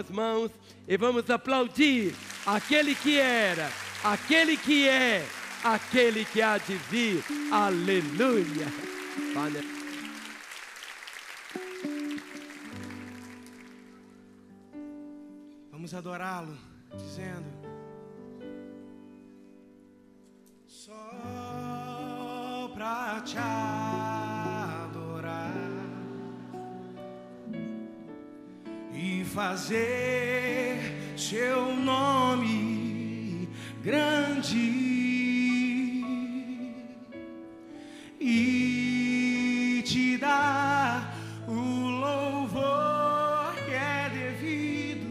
as mãos e vamos aplaudir aquele que era, aquele que é, aquele que há de vir. Aleluia. Vamos adorá-lo, dizendo: só pra te adorar e fazer seu nome grande e te dar o louvor que é devido.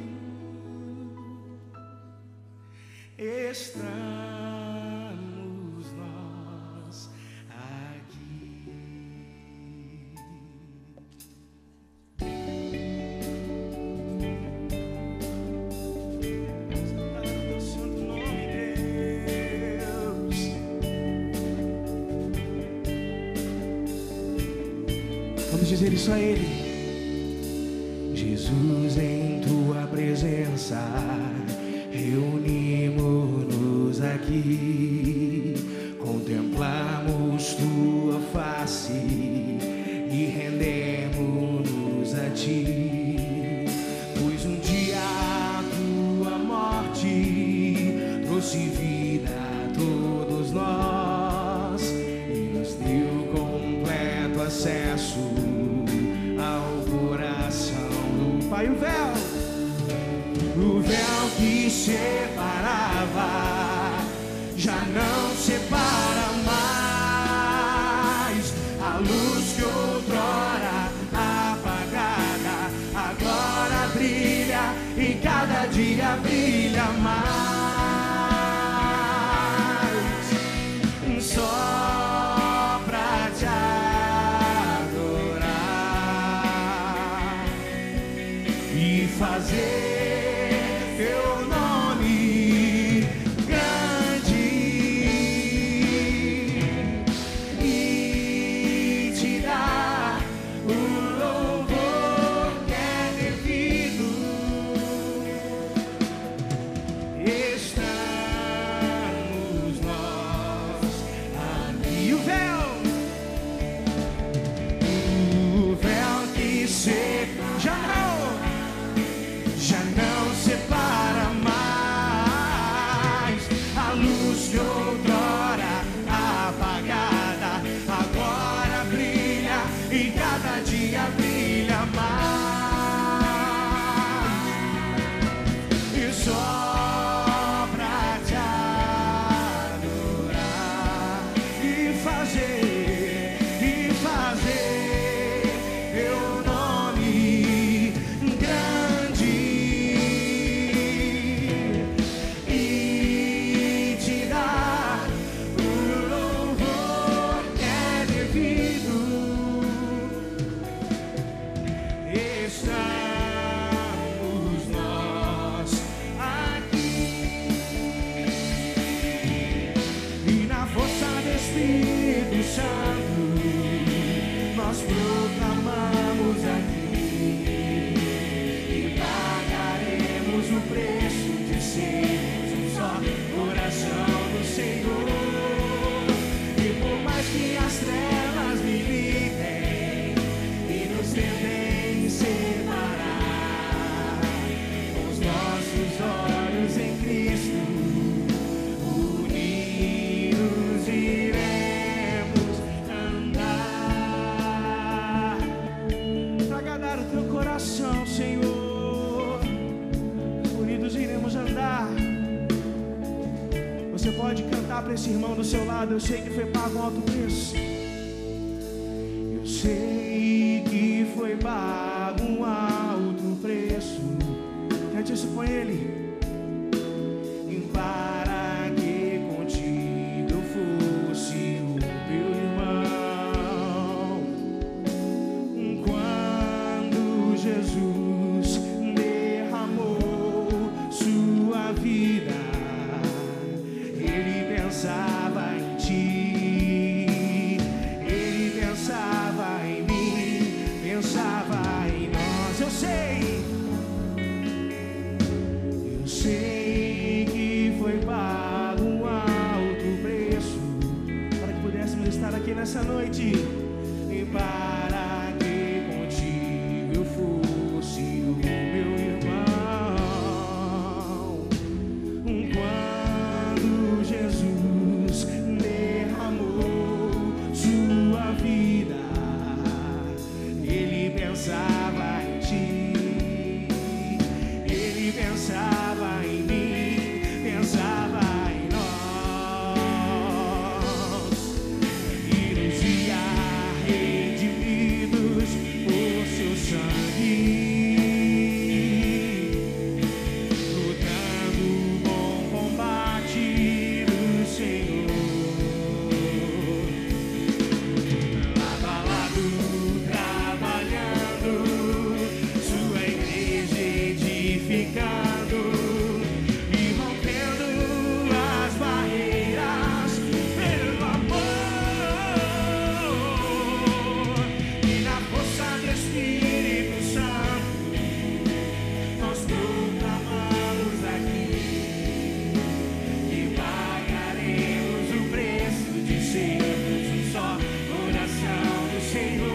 Estamos nós aqui. Exaltado teu santo nome, Deus. Vamos dizer isso a Ele. Jesus, em tua presença reunimos-nos aqui, contemplamos tua face e rendemos-nos a ti, pois um dia a tua morte trouxe vida a todos nós e nos deu completo acesso ao coração do Pai. O véu que separava já não separa mais. A luz que outrora apagada agora brilha e cada dia brilha mais. Só pra te adorar e fazer teu nome grande e te dar o louvor que é devido. Estamos nós ali. O véu que já não separa mais. A luz que outrora apagada agora brilha e cada dia brilha mais. E só pra te adorar e fazer teu nome grande e te dar o louvor que é devido. Estamos nós aqui e na força do Espírito Santo nós proclamamos aqui e pagaremos o preço de sermos um só coração do Senhor. E por mais que as trevas militem e nos tentem separar, com os nossos olhos em Cristo unidos iremos andar pra agradar o teu coração, Senhor. Unidos iremos andar. Você pode cantar para esse irmão do seu lado: eu sei que foi pago um alto preço. Eu sei que foi pago um alto preço. Cante isso com ele. Para que contigo eu fosse o teu irmão. Quando Jesus derramou sua vida, ele pensava em ti, ele pensava em mim, pensava em nós. Eu sei nessa noite. E para que contigo eu fosse o meu irmão. Quando Jesus derramou sua vida, ele pensava em ti, ele pensava em mim, pensava em nós, e nos via redimidos por seu sangue, lutando o bom combate do Senhor. Lado a lado, trabalhando, sua igreja edificando e rompendo as barreiras pelo amor. E na força do Espírito Santo, nós proclamamos aqui que pagaremos o preço de sermos um só coração do Senhor.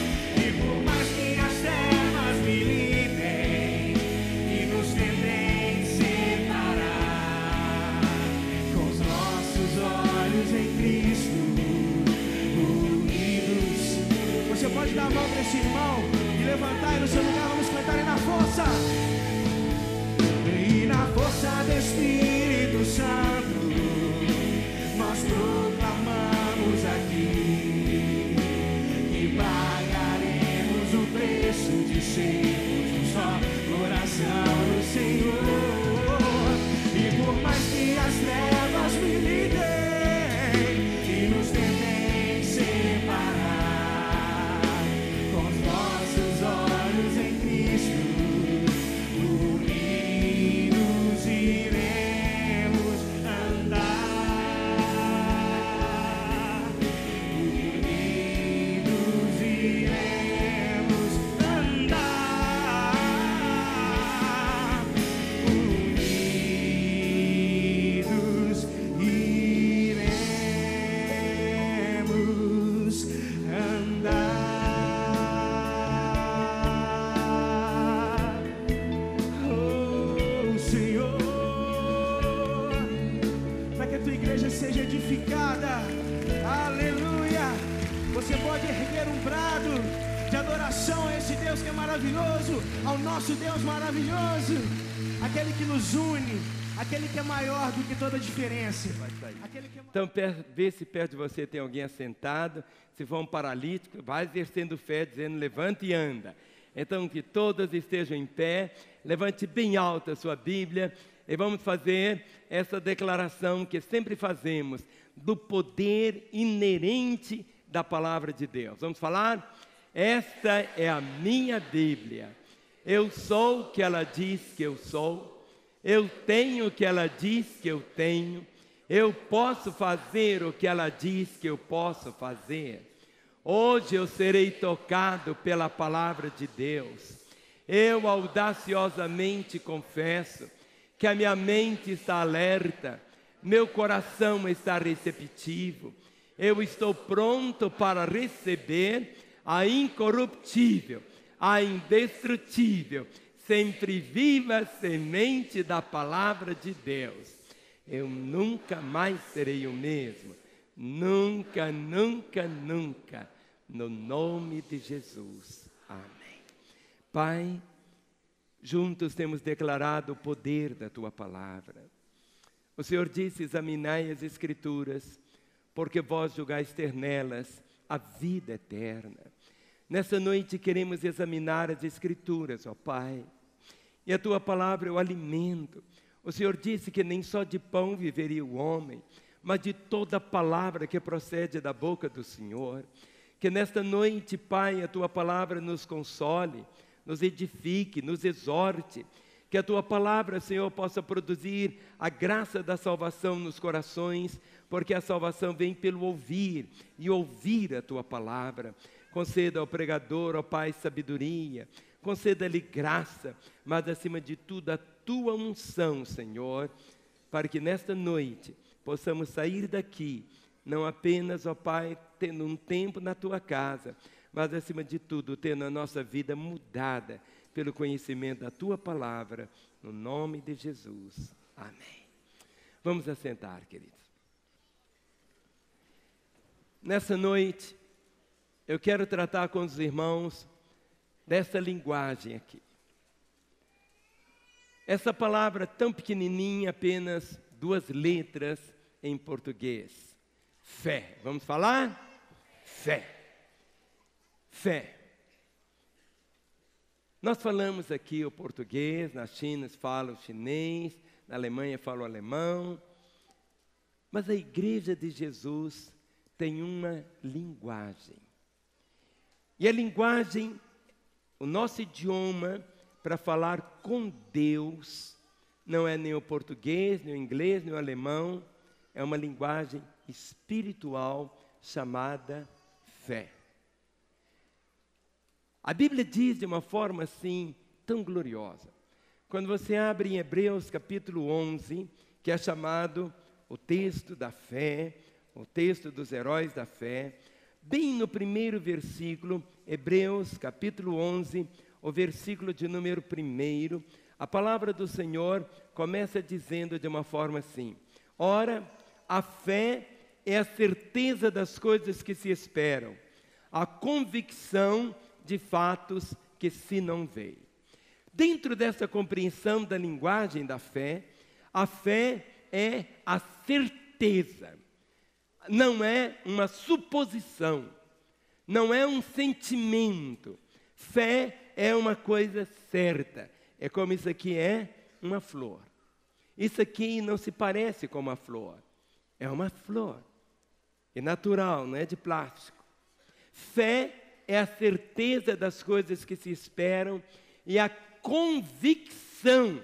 E por mais que as trevas militem e nos tentem separar, com os nossos olhos em Cristo unidos. Você pode dar a mão para esse irmão e levantar aí no seu lugar. Vamos cantar aí na força. E na força do Espírito Santo, nós proclamamos aqui que pagaremos o preço de sermos um só coração do Senhor. E por mais que as trevas militem e nos tentem separar, com os nossos olhos em Cristo unidos iremos andar, unidos iremos andar, unidos iremos andar. Oh, Senhor, para que a tua igreja seja edificada, aleluia. Você pode erguer um brado de adoração a esse Deus que é maravilhoso, ao nosso Deus maravilhoso, aquele que nos une, aquele que é maior do que toda diferença. Aquele que é... Então, vê se perto de você tem alguém assentado. Se for um paralítico, vai exercendo fé, dizendo: levanta e anda. Então, que todos estejam em pé, levante bem alta a sua Bíblia e vamos fazer essa declaração que sempre fazemos, do poder inerente da palavra de Deus. Vamos falar? Esta é a minha Bíblia. Eu sou o que ela diz que eu sou. Eu tenho o que ela diz que eu tenho. Eu posso fazer o que ela diz que eu posso fazer. Hoje eu serei tocado pela palavra de Deus. Eu audaciosamente confesso que a minha mente está alerta, meu coração está receptivo. Eu estou pronto para receber a incorruptível, a indestrutível, sempre viva semente da palavra de Deus. Eu nunca mais serei o mesmo. Nunca, nunca, nunca. No nome de Jesus. Amém. Pai, juntos temos declarado o poder da Tua palavra. O Senhor disse: examinai as Escrituras, porque vós julgais ter nelas a vida eterna. Nessa noite queremos examinar as Escrituras, ó Pai. E a Tua palavra é o alimento. O Senhor disse que nem só de pão viveria o homem, mas de toda palavra que procede da boca do Senhor. Que nesta noite, Pai, a Tua palavra nos console, nos edifique, nos exorte. Que a Tua palavra, Senhor, possa produzir a graça da salvação nos corações, porque a salvação vem pelo ouvir, e ouvir a Tua palavra. Conceda ao pregador, ó Pai, sabedoria, conceda-lhe graça, mas acima de tudo a Tua unção, Senhor, para que nesta noite possamos sair daqui não apenas, ó Pai, tendo um tempo na Tua casa, mas acima de tudo, tendo a nossa vida mudada pelo conhecimento da Tua palavra, no nome de Jesus. Amém. Vamos assentar, queridos. Nessa noite, eu quero tratar com os irmãos dessa linguagem aqui. Essa palavra tão pequenininha, apenas 2 letras em português. Fé. Vamos falar? Fé. Fé. Nós falamos aqui o português, na China se fala o chinês, na Alemanha fala o alemão, mas a Igreja de Jesus tem uma linguagem. E a linguagem, o nosso idioma para falar com Deus, não é nem o português, nem o inglês, nem o alemão, é uma linguagem espiritual chamada fé. A Bíblia diz de uma forma assim, tão gloriosa. Quando você abre em Hebreus capítulo 11, que é chamado o texto da fé, o texto dos heróis da fé, bem no primeiro versículo, Hebreus capítulo 11, o versículo de número 1, a palavra do Senhor começa dizendo de uma forma assim: ora, a fé é a certeza das coisas que se esperam, a convicção de fatos que se não veem. Dentro dessa compreensão da linguagem da fé, a fé é a certeza, não é uma suposição, não é um sentimento. Fé é uma coisa certa. É como isso aqui é uma flor. Isso aqui não se parece com uma flor. É uma flor. É natural, não é de plástico. Fé é a certeza das coisas que se esperam e a convicção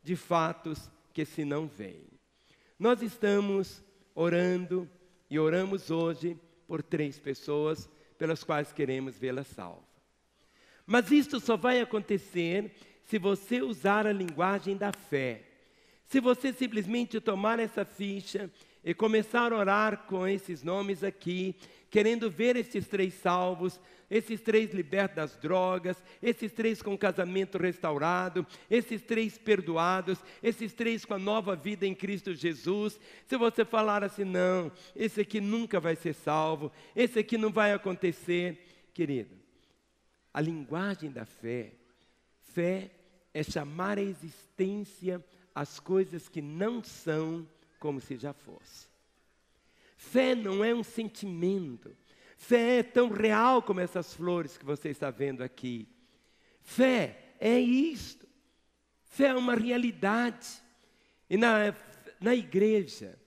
de fatos que se não veem. Nós estamos orando e oramos hoje por 3 pessoas pelas quais queremos vê-las salvas. Mas isto só vai acontecer se você usar a linguagem da fé. Se você simplesmente tomar essa ficha e começar a orar com esses nomes aqui, querendo ver esses 3 salvos, esses 3 libertos das drogas, esses 3 com casamento restaurado, esses 3 perdoados, esses 3 com a nova vida em Cristo Jesus. Se você falar assim, não, esse aqui nunca vai ser salvo, esse aqui não vai acontecer, querido, a linguagem da fé é chamar à existência as coisas que não são como se já fosse. Fé não é um sentimento. Fé é tão real como essas flores que você está vendo aqui. Fé é isto. Fé é uma realidade. E na igreja,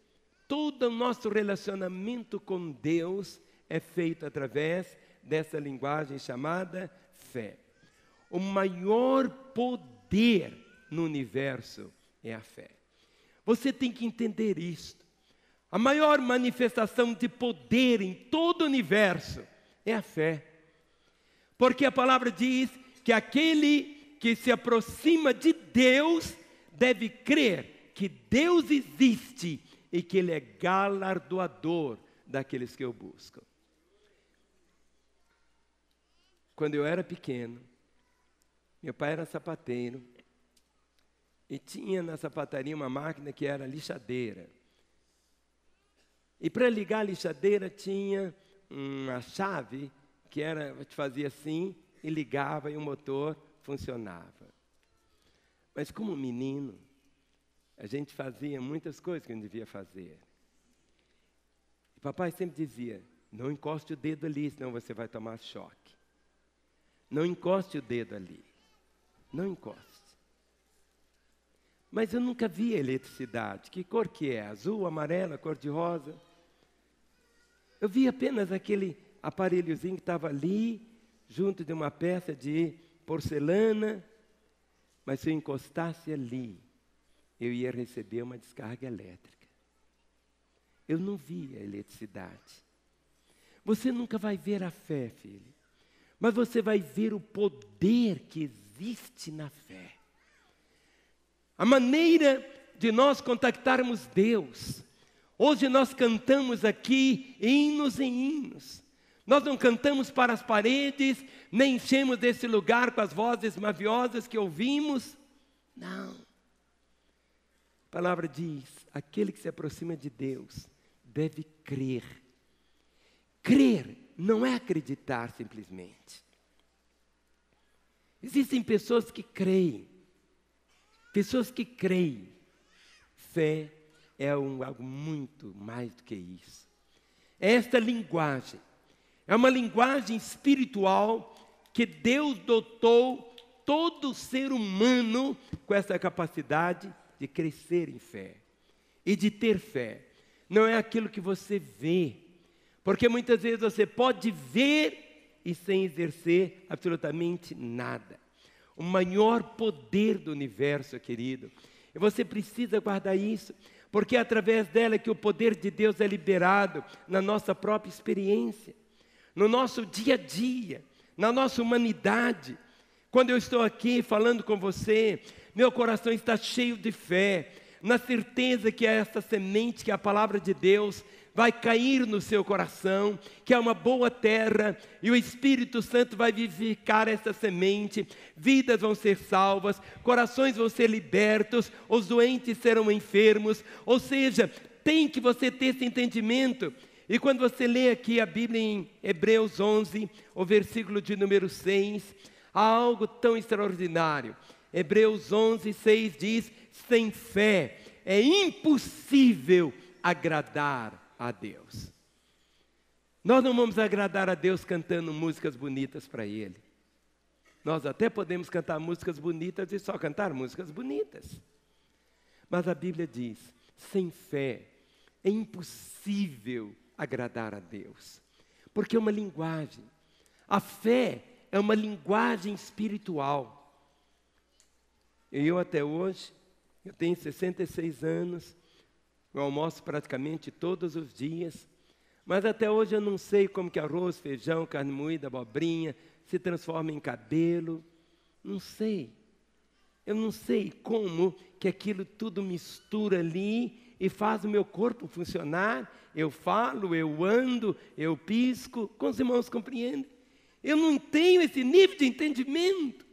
todo o nosso relacionamento com Deus é feito através dessa linguagem chamada fé. O maior poder no universo é a fé. Você tem que entender isto. A maior manifestação de poder em todo o universo é a fé. Porque a palavra diz que aquele que se aproxima de Deus deve crer que Deus existe e que Ele é galardoador daqueles que o buscam. Quando eu era pequeno, meu pai era sapateiro e tinha na sapataria uma máquina que era lixadeira. E para ligar a lixadeira tinha uma chave que fazia assim e ligava e o motor funcionava. Mas como menino, a gente fazia muitas coisas que não devia fazer. E papai sempre dizia, não encoste o dedo ali, senão você vai tomar choque. Não encoste o dedo ali. Não encoste. Mas eu nunca vi eletricidade. Que cor que é? Azul, amarela, cor-de-rosa? Eu vi apenas aquele aparelhozinho que estava ali, junto de uma peça de porcelana. Mas se eu encostasse ali, eu ia receber uma descarga elétrica. Eu não vi a eletricidade. Você nunca vai ver a fé, filho. Mas você vai ver o poder que existe na fé. A maneira de nós contactarmos Deus, Hoje nós cantamos aqui hinos e hinos. Nós não cantamos para as paredes, nem enchemos esse lugar com as vozes maviosas que ouvimos. Não. A palavra diz, aquele que se aproxima de Deus deve crer. Crer não é acreditar simplesmente. Existem pessoas que creem. Pessoas que creem. Fé é algo muito mais do que isso. Esta linguagem é uma linguagem espiritual que Deus dotou todo ser humano com essa capacidade de crescer em fé e de ter fé. Não é aquilo que você vê, porque muitas vezes você pode ver e sem exercer absolutamente nada. O maior poder do universo, querido, e você precisa guardar isso, porque é através dela que o poder de Deus é liberado na nossa própria experiência, no nosso dia a dia, na nossa humanidade. Quando eu estou aqui falando com você, meu coração está cheio de fé, na certeza que é essa semente, que é a palavra de Deus, vai cair no seu coração, que é uma boa terra, e o Espírito Santo vai vivificar essa semente, vidas vão ser salvas, corações vão ser libertos, os doentes serão enfermos, ou seja, tem que você ter esse entendimento. E quando você lê aqui a Bíblia em Hebreus 11, o versículo de número 6, há algo tão extraordinário. Hebreus 11, 6 diz, sem fé é impossível agradar a Deus. Nós não vamos agradar a Deus cantando músicas bonitas para Ele. Nós até podemos cantar músicas bonitas e só cantar músicas bonitas. Mas a Bíblia diz, sem fé é impossível agradar a Deus. Porque é uma linguagem. A fé é uma linguagem espiritual. Eu até hoje, eu tenho 66 anos, eu almoço praticamente todos os dias, mas até hoje eu não sei como que arroz, feijão, carne moída, abobrinha se transforma em cabelo. Não sei. Eu não sei como que aquilo tudo mistura ali e faz o meu corpo funcionar. Eu falo, eu ando, eu pisco, como os irmãos compreendem? Eu não tenho esse nível de entendimento.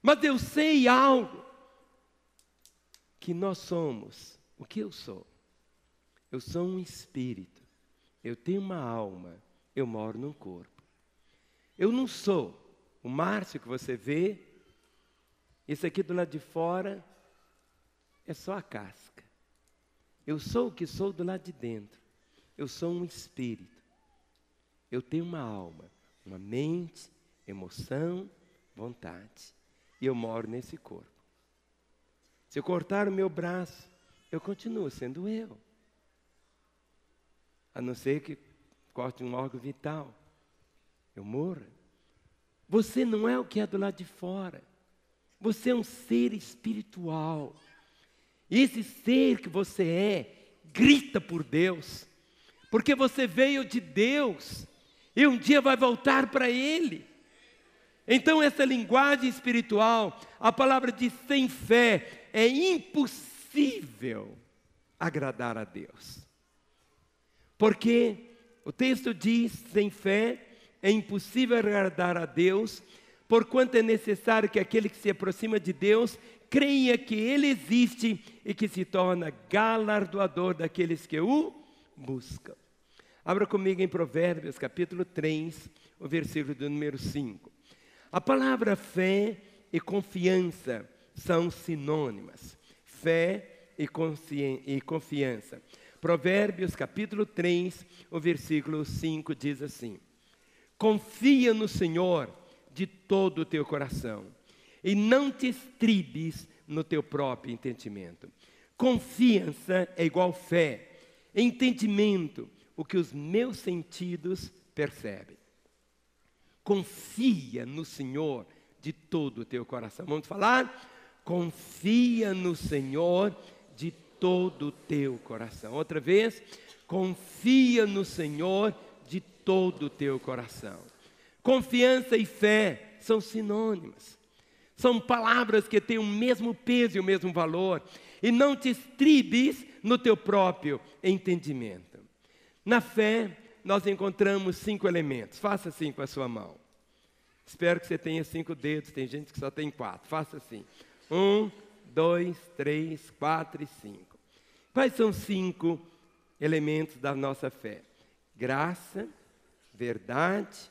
Mas eu sei algo, que nós somos, o que eu sou? Eu sou um espírito, eu tenho uma alma, eu moro num corpo. Eu não sou o Márcio que você vê, esse aqui do lado de fora é só a casca. Eu sou o que sou do lado de dentro, eu sou um espírito. Eu tenho uma alma, uma mente, emoção, vontade. E eu moro nesse corpo. Se eu cortar o meu braço, eu continuo sendo eu. A não ser que corte um órgão vital, eu morro. Você não é o que é do lado de fora. Você é um ser espiritual. E esse ser que você é, grita por Deus. Porque você veio de Deus. E um dia vai voltar para Ele. Então essa linguagem espiritual, a palavra diz sem fé, é impossível agradar a Deus. Porque o texto diz, sem fé é impossível agradar a Deus, porquanto é necessário que aquele que se aproxima de Deus creia que Ele existe e que se torna galardoador daqueles que o buscam. Abra comigo em Provérbios capítulo 3, o versículo do número 5. A palavra fé e confiança são sinônimas. Fé e confiança. Provérbios capítulo 3, o versículo 5 diz assim: confia no Senhor de todo o teu coração e não te estribes no teu próprio entendimento. Confiança é igual fé, entendimento, o que os meus sentidos percebem. Confia no Senhor de todo o teu coração. Vamos falar? Confia no Senhor de todo o teu coração. Outra vez, confia no Senhor de todo o teu coração. Confiança e fé são sinônimas. São palavras que têm o mesmo peso e o mesmo valor. e não te estribes no teu próprio entendimento. Na fé, nós encontramos 5 elementos. Faça assim com a sua mão. Espero que você tenha 5 dedos, tem gente que só tem 4. Faça assim. 1, 2, 3, 4 e 5. Quais são 5 elementos da nossa fé? Graça, verdade,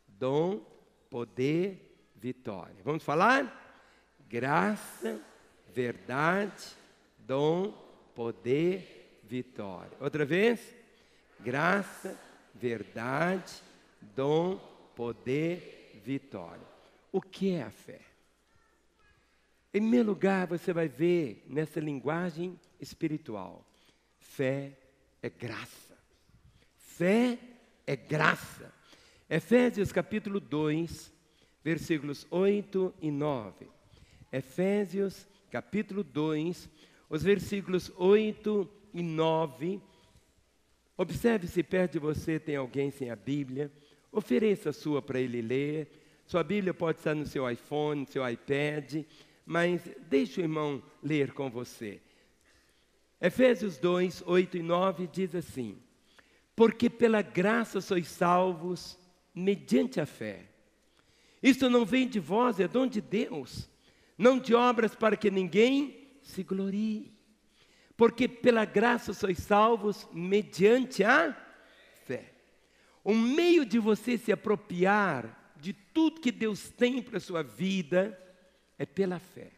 dom, poder, vitória. Vamos falar? Graça, verdade, dom, poder, vitória. Outra vez? Graça, verdade, dom, poder, vitória. O que é a fé? Em primeiro lugar, você vai ver nessa linguagem espiritual. Fé é graça. Fé é graça. Efésios capítulo 2, versículos 8 e 9. Efésios capítulo 2, os versículos 8 e 9. Observe se perto de você tem alguém sem a Bíblia. Ofereça a sua para ele ler. Sua Bíblia pode estar no seu iPhone, no seu iPad, mas deixe o irmão ler com você. Efésios 2, 8 e 9 diz assim: porque pela graça sois salvos mediante a fé. Isto não vem de vós, é dom de Deus, não de obras para que ninguém se glorie. Porque pela graça sois salvos mediante a fé. O meio de você se apropriar de tudo que Deus tem para a sua vida é pela fé.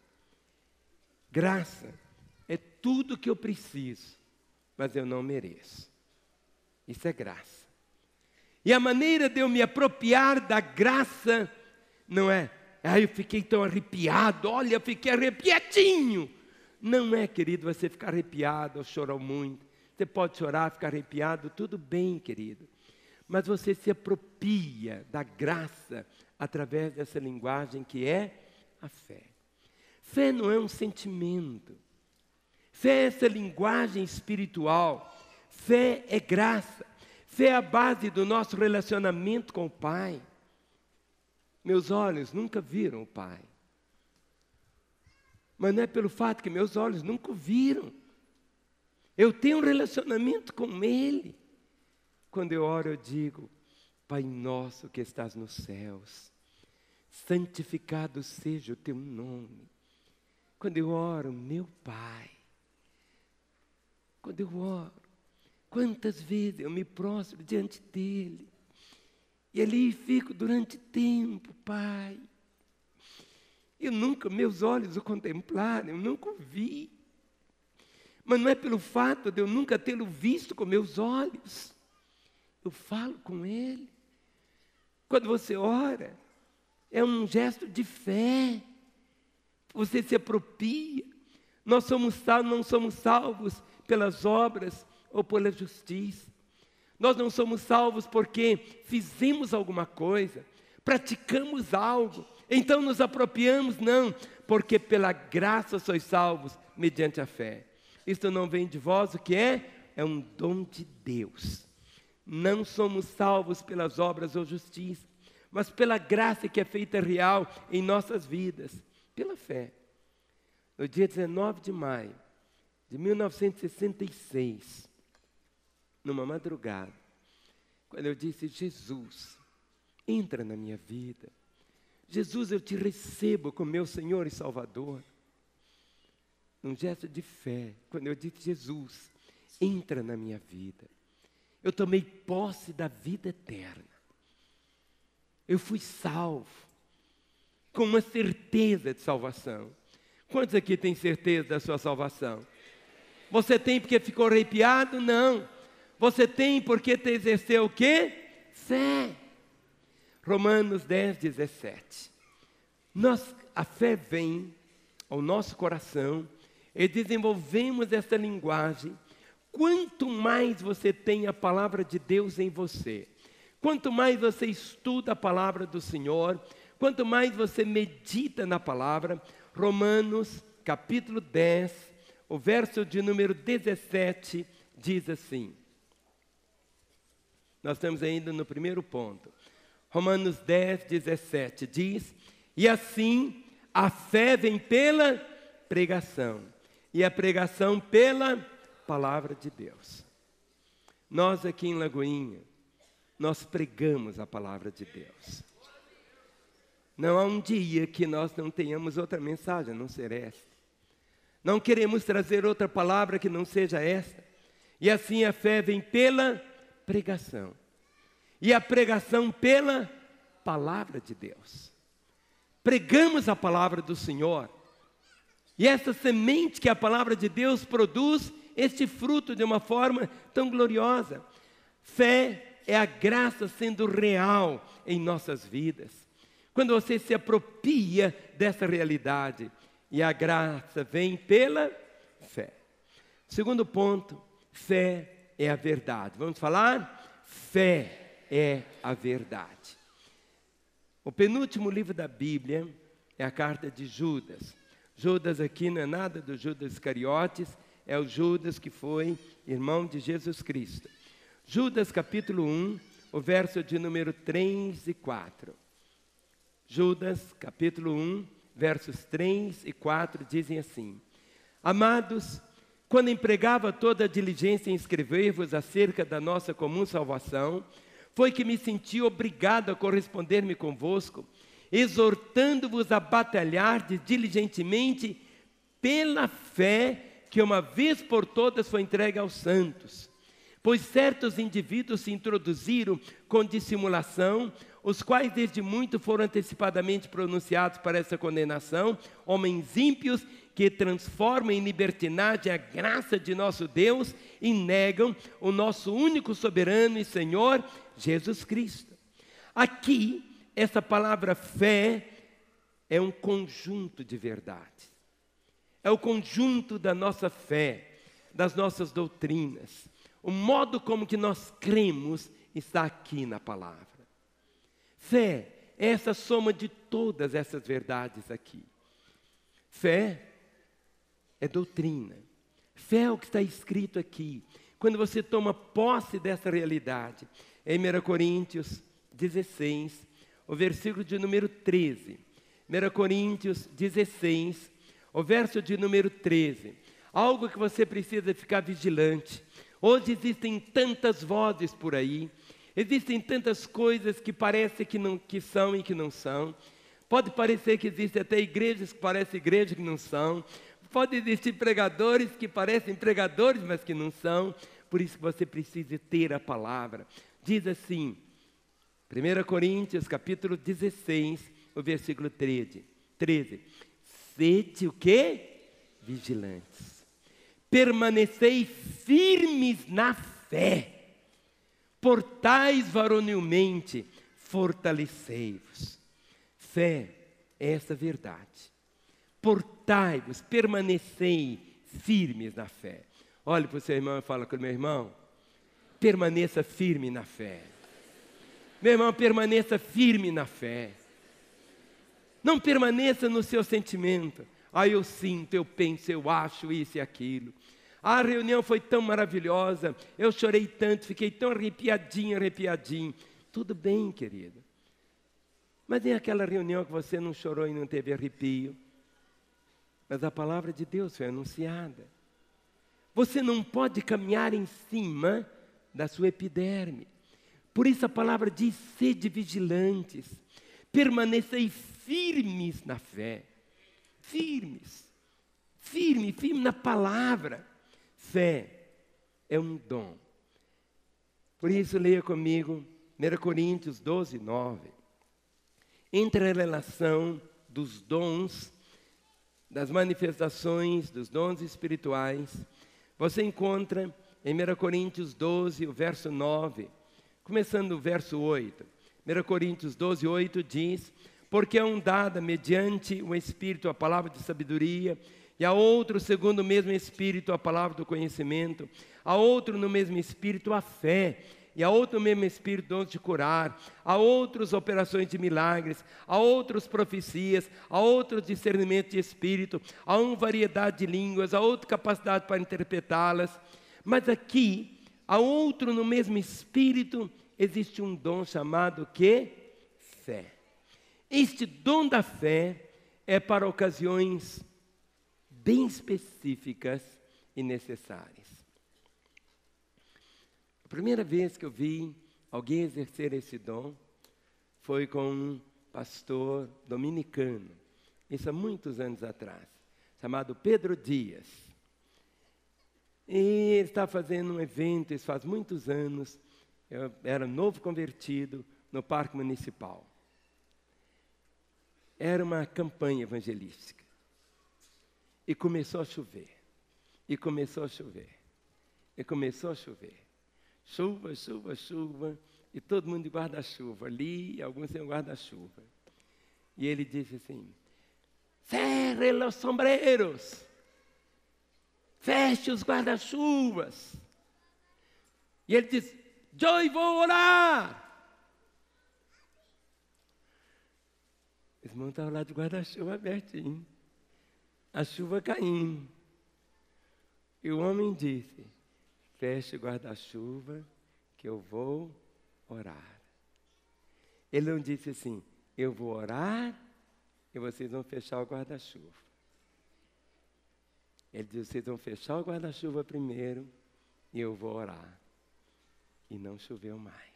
Graça é tudo que eu preciso, mas eu não mereço. Isso é graça. E a maneira de eu me apropriar da graça não é, eu fiquei tão arrepiado, olha, eu fiquei arrepiadinho. Não é, querido, você ficar arrepiado ou chorar muito. Você pode chorar, ficar arrepiado, tudo bem, querido. Mas você se apropria da graça através dessa linguagem que é a fé. Fé não é um sentimento. Fé é essa linguagem espiritual. Fé é graça. Fé é a base do nosso relacionamento com o Pai. Meus olhos nunca viram o Pai. Mas não é pelo fato que meus olhos nunca o viram. Eu tenho um relacionamento com Ele. Quando eu oro, eu digo: Pai nosso que estás nos céus, santificado seja o teu nome. Quando eu oro, meu Pai. Quando eu oro, quantas vezes eu me prostro diante dEle. E ali fico durante tempo, Pai. Eu nunca, meus olhos o contemplaram, eu nunca o vi. Mas não é pelo fato de eu nunca tê-lo visto com meus olhos. Eu falo com Ele. Quando você ora, é um gesto de fé. Você se apropria. Nós não somos salvos pelas obras ou pela justiça. Nós não somos salvos porque fizemos alguma coisa, praticamos algo, então nos apropriamos, não, porque pela graça sois salvos mediante a fé. Isto não vem de vós, o que é? É um dom de Deus. Não somos salvos pelas obras ou justiça, mas pela graça que é feita real em nossas vidas, pela fé. No dia 19 de maio de 1966, numa madrugada, quando eu disse: Jesus, entra na minha vida. Jesus, eu te recebo como meu Senhor e Salvador. Num gesto de fé, quando eu disse: Jesus, entra na minha vida. Eu tomei posse da vida eterna. Eu fui salvo, com uma certeza de salvação. Quantos aqui têm certeza da sua salvação? Você tem porque ficou arrepiado? Não. Você tem porque te exerceu o quê? Fé. Romanos 10, 17. A fé vem ao nosso coração e desenvolvemos essa linguagem. Quanto mais você tem a palavra de Deus em você, quanto mais você estuda a palavra do Senhor, quanto mais você medita na palavra, Romanos capítulo 10, o verso de número 17 diz assim. Nós estamos ainda no primeiro ponto. Romanos 10, 17 diz: e assim a fé vem pela pregação, e a pregação pela palavra de Deus. Nós aqui em Lagoinha, nós pregamos a palavra de Deus. Não há um dia que nós não tenhamos outra mensagem, a não ser esta. Não queremos trazer outra palavra que não seja esta. E assim a fé vem pela pregação. E a pregação pela palavra de Deus. Pregamos a palavra do Senhor. E essa semente que a palavra de Deus produz, este fruto de uma forma tão gloriosa. Fé é a graça sendo real em nossas vidas. Quando você se apropria dessa realidade, e a graça vem pela fé. Segundo ponto, fé é a verdade. Vamos falar? Fé é a verdade. O penúltimo livro da Bíblia é a carta de Judas. Judas aqui não é nada do Judas Iscariotes, é o Judas que foi irmão de Jesus Cristo. Judas capítulo 1, o verso de número 3 e 4. Judas capítulo 1, versos 3 e 4 dizem assim: Amados, quando empregava toda a diligência em escrever-vos acerca da nossa comum salvação, foi que me senti obrigado a corresponder-me convosco, exortando-vos a batalhar diligentemente pela fé que uma vez por todas foi entregue aos santos. Pois certos indivíduos se introduziram com dissimulação, os quais desde muito foram antecipadamente pronunciados para essa condenação, homens ímpios que transformam em libertinagem a graça de nosso Deus e negam o nosso único soberano e Senhor, Jesus Cristo. Aqui, essa palavra fé é um conjunto de verdades. É o conjunto da nossa fé, das nossas doutrinas. O modo como que nós cremos está aqui na palavra. Fé é essa soma de todas essas verdades aqui. Fé é doutrina. Fé é o que está escrito aqui. Quando você toma posse dessa realidade, em 1 Coríntios 16, o versículo de número 13. 1 Coríntios 16, o verso de número 13. Algo que você precisa ficar vigilante. Hoje existem tantas vozes por aí, existem tantas coisas que parecem que são e que não são. Pode parecer que existem até igrejas que parecem igrejas que não são. Pode existir pregadores que parecem pregadores, mas que não são. Por isso que você precisa ter a palavra. Diz assim, 1 Coríntios capítulo 16, o versículo 13. Sede o quê? Vigilantes. Permanecei firmes na fé, portais varonilmente, fortalecei-vos. Fé é essa verdade. Portai-vos, permanecei firmes na fé. Olhe para o seu irmão e fala com o meu irmão, permaneça firme na fé. Meu irmão, permaneça firme na fé. Não permaneça no seu sentimento. Eu sinto, eu penso, eu acho isso e aquilo. A reunião foi tão maravilhosa, eu chorei tanto, fiquei tão arrepiadinho. Tudo bem, querido. Mas em aquela reunião que você não chorou e não teve arrepio, mas a palavra de Deus foi anunciada. Você não pode caminhar em cima da sua epiderme. Por isso a palavra diz, sede vigilantes, permanecei firmes na fé. Firme na palavra. Fé é um dom. Por isso leia comigo 1 Coríntios 12, 9. Entre a relação dos dons, das manifestações, dos dons espirituais, você encontra em 1 Coríntios 12, o verso 9, começando o verso 8. 1 Coríntios 12, 8 diz: porque é um dada mediante o Espírito a palavra de sabedoria, e a outro, segundo o mesmo Espírito, a palavra do conhecimento, a outro no mesmo Espírito a fé, e a outro no mesmo Espírito dons de curar, a outros operações de milagres, a outros profecias, a outros discernimento de Espírito, a um variedade de línguas, a outro capacidade para interpretá-las. Mas aqui, a outro no mesmo Espírito, existe um dom chamado que? Fé. Este dom da fé é para ocasiões bem específicas e necessárias. A primeira vez que eu vi alguém exercer esse dom foi com um pastor dominicano, isso há muitos anos atrás, chamado Pedro Dias. E ele está fazendo um evento, isso faz muitos anos, eu era novo convertido no Parque Municipal. Era uma campanha evangelística. E começou a chover. E começou a chover. E começou a chover. Chuva, chuva, chuva. E todo mundo de guarda-chuva ali, alguns sem guarda-chuva. E ele disse assim: cerre os sombreros. Feche os guarda-chuvas. E ele disse: eu vou orar. O irmão estava lá de guarda-chuva abertinho, a chuva caindo. E o homem disse: feche o guarda-chuva que eu vou orar. Ele não disse assim: eu vou orar e vocês vão fechar o guarda-chuva. Ele disse: vocês vão fechar o guarda-chuva primeiro e eu vou orar. E não choveu mais.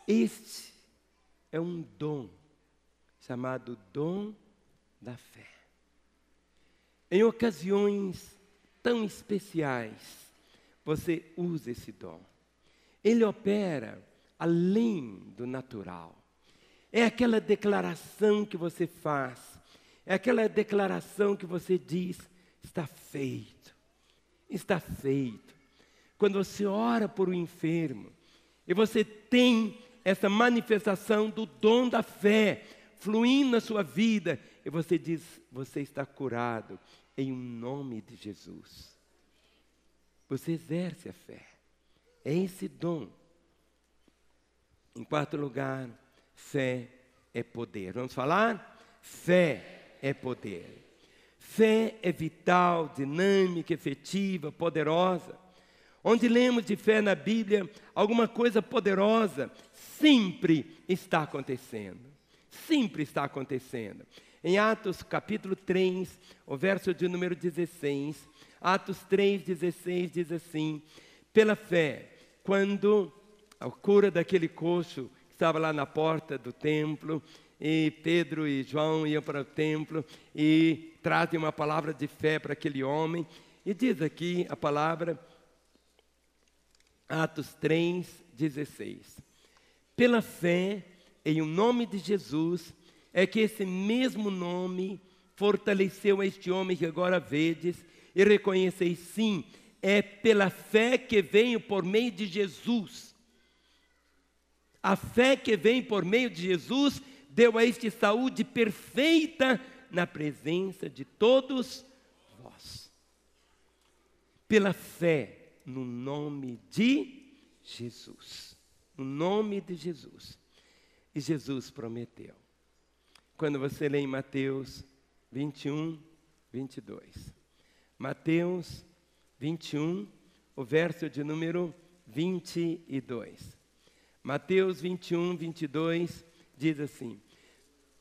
Este é um dom chamado dom da fé. Em ocasiões tão especiais, você usa esse dom. Ele opera além do natural. É aquela declaração que você faz, é aquela declaração que você diz: está feito, está feito. Quando você ora por um enfermo, e você tem essa manifestação do dom da fé fluindo na sua vida, e você diz: você está curado em nome de Jesus. Você exerce a fé. É esse dom. Em quarto lugar, fé é poder. Vamos falar? Fé é poder. Fé é vital, dinâmica, efetiva, poderosa. Onde lemos de fé na Bíblia, alguma coisa poderosa sempre está acontecendo. Sempre está acontecendo. Em Atos capítulo 3, o verso de número 16, Atos 3,16 diz assim: pela fé, quando a cura daquele coxo que estava lá na porta do templo, e Pedro e João iam para o templo e trazem uma palavra de fé para aquele homem, e diz aqui a palavra, Atos 3,16. Pela fé, em o nome de Jesus, é que esse mesmo nome fortaleceu este homem que agora vedes, e reconheceis, sim, é pela fé que venho por meio de Jesus. A fé que vem por meio de Jesus deu a este saúde perfeita na presença de todos vós. Pela fé, no nome de Jesus. No nome de Jesus. E Jesus prometeu. Quando você lê em Mateus 21, 22. Mateus 21, o verso de número 22. Mateus 21, 22 diz assim: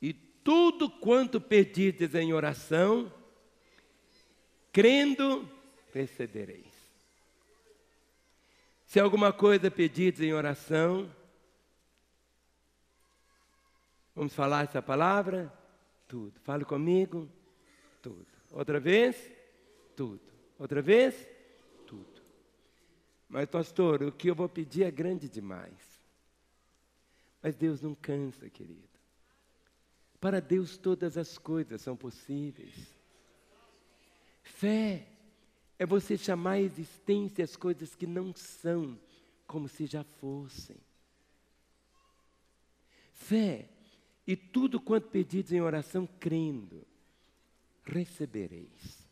e tudo quanto pedirdes em oração, crendo, recebereis. Se alguma coisa pedirdes em oração, vamos falar essa palavra? Tudo. Fale comigo. Tudo. Outra vez? Tudo. Outra vez? Tudo. Mas, pastor, o que eu vou pedir é grande demais. Mas Deus não cansa, querido. Para Deus todas as coisas são possíveis. Fé é você chamar a existência as coisas que não são, como se já fossem. Fé, e tudo quanto pedides em oração, crendo, recebereis.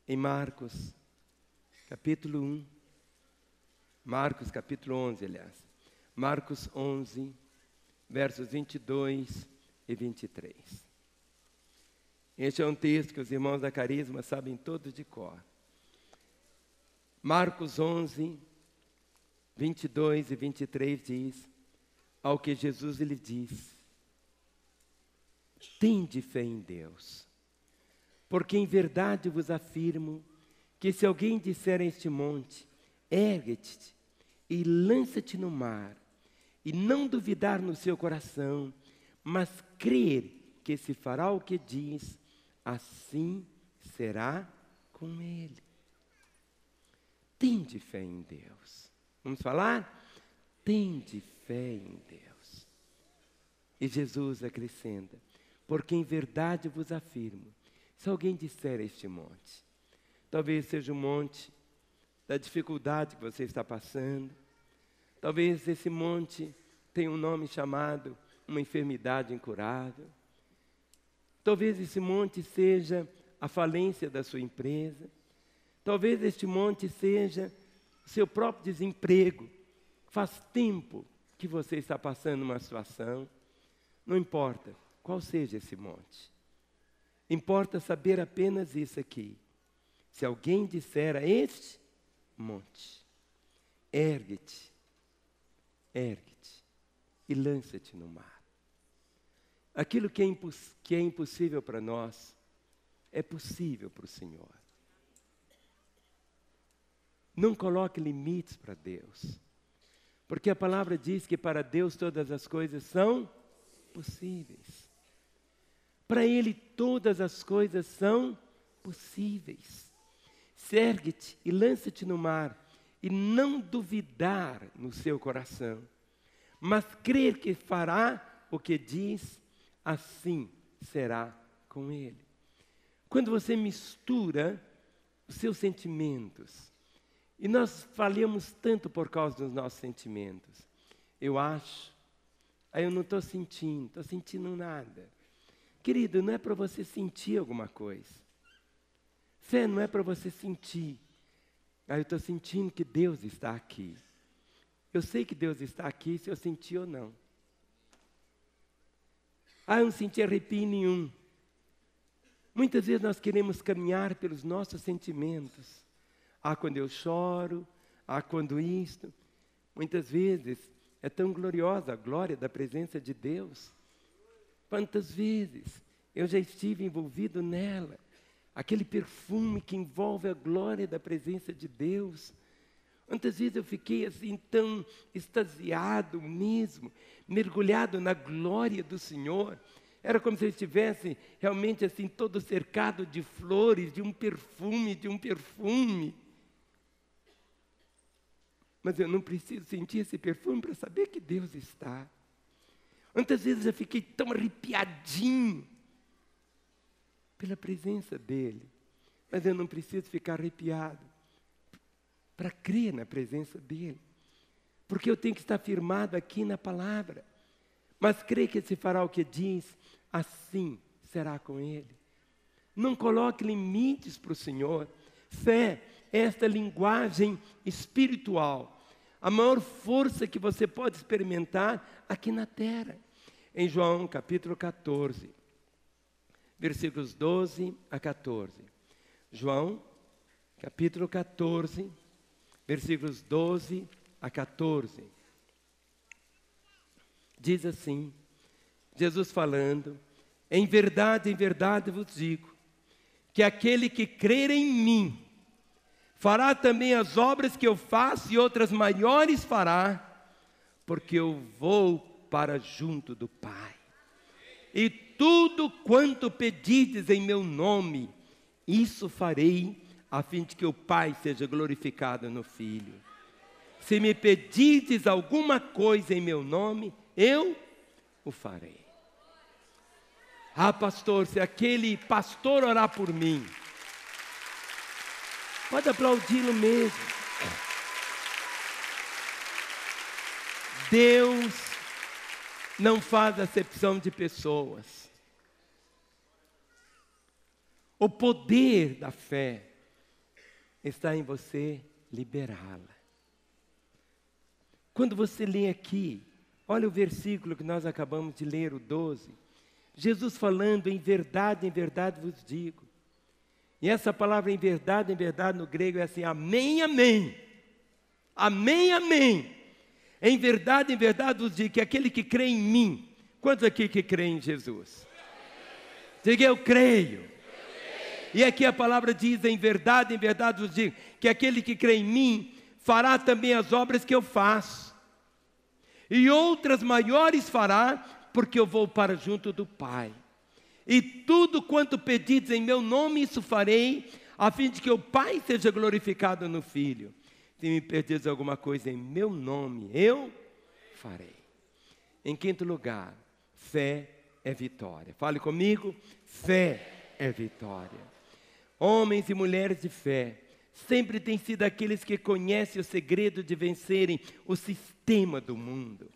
Em Marcos, capítulo 1, Marcos capítulo 11, aliás. Marcos 11, versos 22 e 23. Este é um texto que os irmãos da Carisma sabem todos de cor. Marcos 11, 22 e 23 diz: ao que Jesus lhe disse: tende fé em Deus. Porque em verdade vos afirmo que se alguém disser a este monte, ergue-te e lança-te no mar, e não duvidar no seu coração, mas crer que se fará o que diz, assim será com ele. Tende fé em Deus. Vamos falar? Tende fé em Deus. E Jesus acrescenta, porque em verdade vos afirmo, se alguém disser a este monte, talvez seja o monte da dificuldade que você está passando, talvez esse monte tenha um nome chamado uma enfermidade incurável, talvez esse monte seja a falência da sua empresa, talvez este monte seja o seu próprio desemprego. Faz tempo que você está passando uma situação, não importa qual seja esse monte, importa saber apenas isso aqui. Se alguém disser a este monte, ergue-te, ergue-te e lança-te no mar. Aquilo que é impossível para nós, é possível para o Senhor. Não coloque limites para Deus, porque a palavra diz que para Deus todas as coisas são possíveis. Para Ele todas as coisas são possíveis. Ergue-te e lança-te no mar, e não duvidar no seu coração, mas crer que fará o que diz, assim será com ele. Quando você mistura os seus sentimentos, e nós falhamos tanto por causa dos nossos sentimentos, eu acho, aí eu não estou sentindo nada. Querido, não é para você sentir alguma coisa. Fé não é para você sentir. Eu estou sentindo que Deus está aqui. Eu sei que Deus está aqui se eu sentir ou não. Eu não senti arrepio nenhum. Muitas vezes nós queremos caminhar pelos nossos sentimentos. Quando eu choro, quando isto. Muitas vezes é tão gloriosa a glória da presença de Deus. Quantas vezes eu já estive envolvido nela. Aquele perfume que envolve a glória da presença de Deus. Quantas vezes eu fiquei assim tão extasiado mesmo, mergulhado na glória do Senhor. Era como se eu estivesse realmente assim todo cercado de flores, de um perfume. Mas eu não preciso sentir esse perfume para saber que Deus está. Quantas vezes eu fiquei tão arrepiadinho pela presença dEle, mas eu não preciso ficar arrepiado para crer na presença dEle, porque eu tenho que estar firmado aqui na palavra, mas crer que se fará o que diz, assim será com Ele. Não coloque limites para o Senhor. Fé é esta linguagem espiritual, a maior força que você pode experimentar aqui na terra. Em João capítulo 14, versículos 12 a 14. João, capítulo 14, versículos 12 a 14. Diz assim, Jesus falando, em verdade vos digo, que aquele que crer em mim, fará também as obras que eu faço e outras maiores fará, porque eu vou para junto do Pai. E tudo quanto pedides em meu nome, isso farei, a fim de que o Pai seja glorificado no Filho. Se me pedides alguma coisa em meu nome, eu o farei. Pastor, se aquele pastor orar por mim, pode aplaudi-lo mesmo. Deus não faz acepção de pessoas. O poder da fé está em você liberá-la. Quando você lê aqui, olha o versículo que nós acabamos de ler, o 12. Jesus falando, em verdade vos digo. E essa palavra em verdade no grego é assim, amém, amém. Amém, amém. Em verdade vos digo que aquele que crê em mim, quantos aqui que creem em Jesus? Diga, eu creio. E aqui a palavra diz, em verdade vos digo, que aquele que crê em mim, fará também as obras que eu faço. E outras maiores fará, porque eu vou para junto do Pai. E tudo quanto pedides em meu nome, isso farei, a fim de que o Pai seja glorificado no Filho. Se me pedirdes alguma coisa em meu nome, eu farei. Em quinto lugar, fé é vitória. Fale comigo, fé é vitória. Homens e mulheres de fé sempre têm sido aqueles que conhecem o segredo de vencerem o sistema do mundo.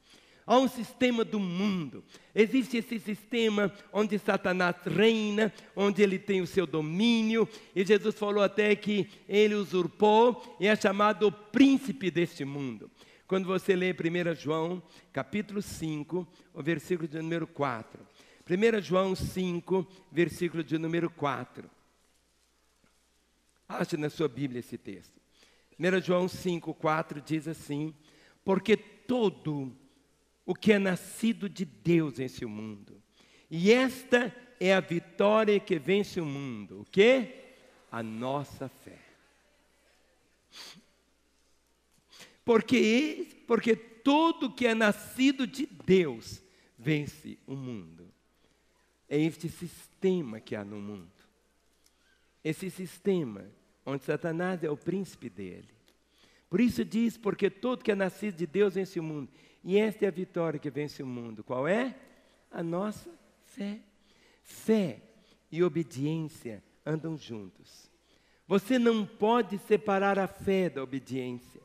Há um sistema do mundo. Existe esse sistema onde Satanás reina, onde ele tem o seu domínio. E Jesus falou até que ele usurpou e é chamado o príncipe deste mundo. Quando você lê 1 João, capítulo 5, o versículo de número 4. 1 João 5, versículo de número 4. Ache na sua Bíblia esse texto. 1 João 5, 4 diz assim: porque todo o que é nascido de Deus vence o mundo. E esta é a vitória que vence o mundo. O quê? A nossa fé. Porque todo o que é nascido de Deus vence o mundo. É este sistema que há no mundo. Esse sistema onde Satanás é o príncipe dele. Por isso diz, porque todo que é nascido de Deus vence o mundo. E esta é a vitória que vence o mundo. Qual é? A nossa fé. Fé e obediência andam juntos. Você não pode separar a fé da obediência.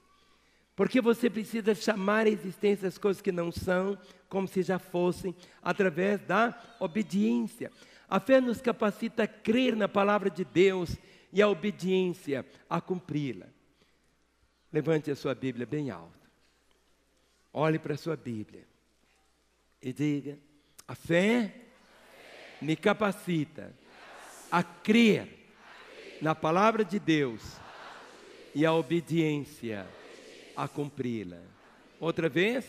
Porque você precisa chamar a existência as coisas que não são, como se já fossem, através da obediência. A fé nos capacita a crer na palavra de Deus e a obediência a cumpri-la. Levante a sua Bíblia bem alto. Olhe para a sua Bíblia e diga: a fé me capacita a crer na palavra de Deus e a obediência a cumpri-la. Outra vez,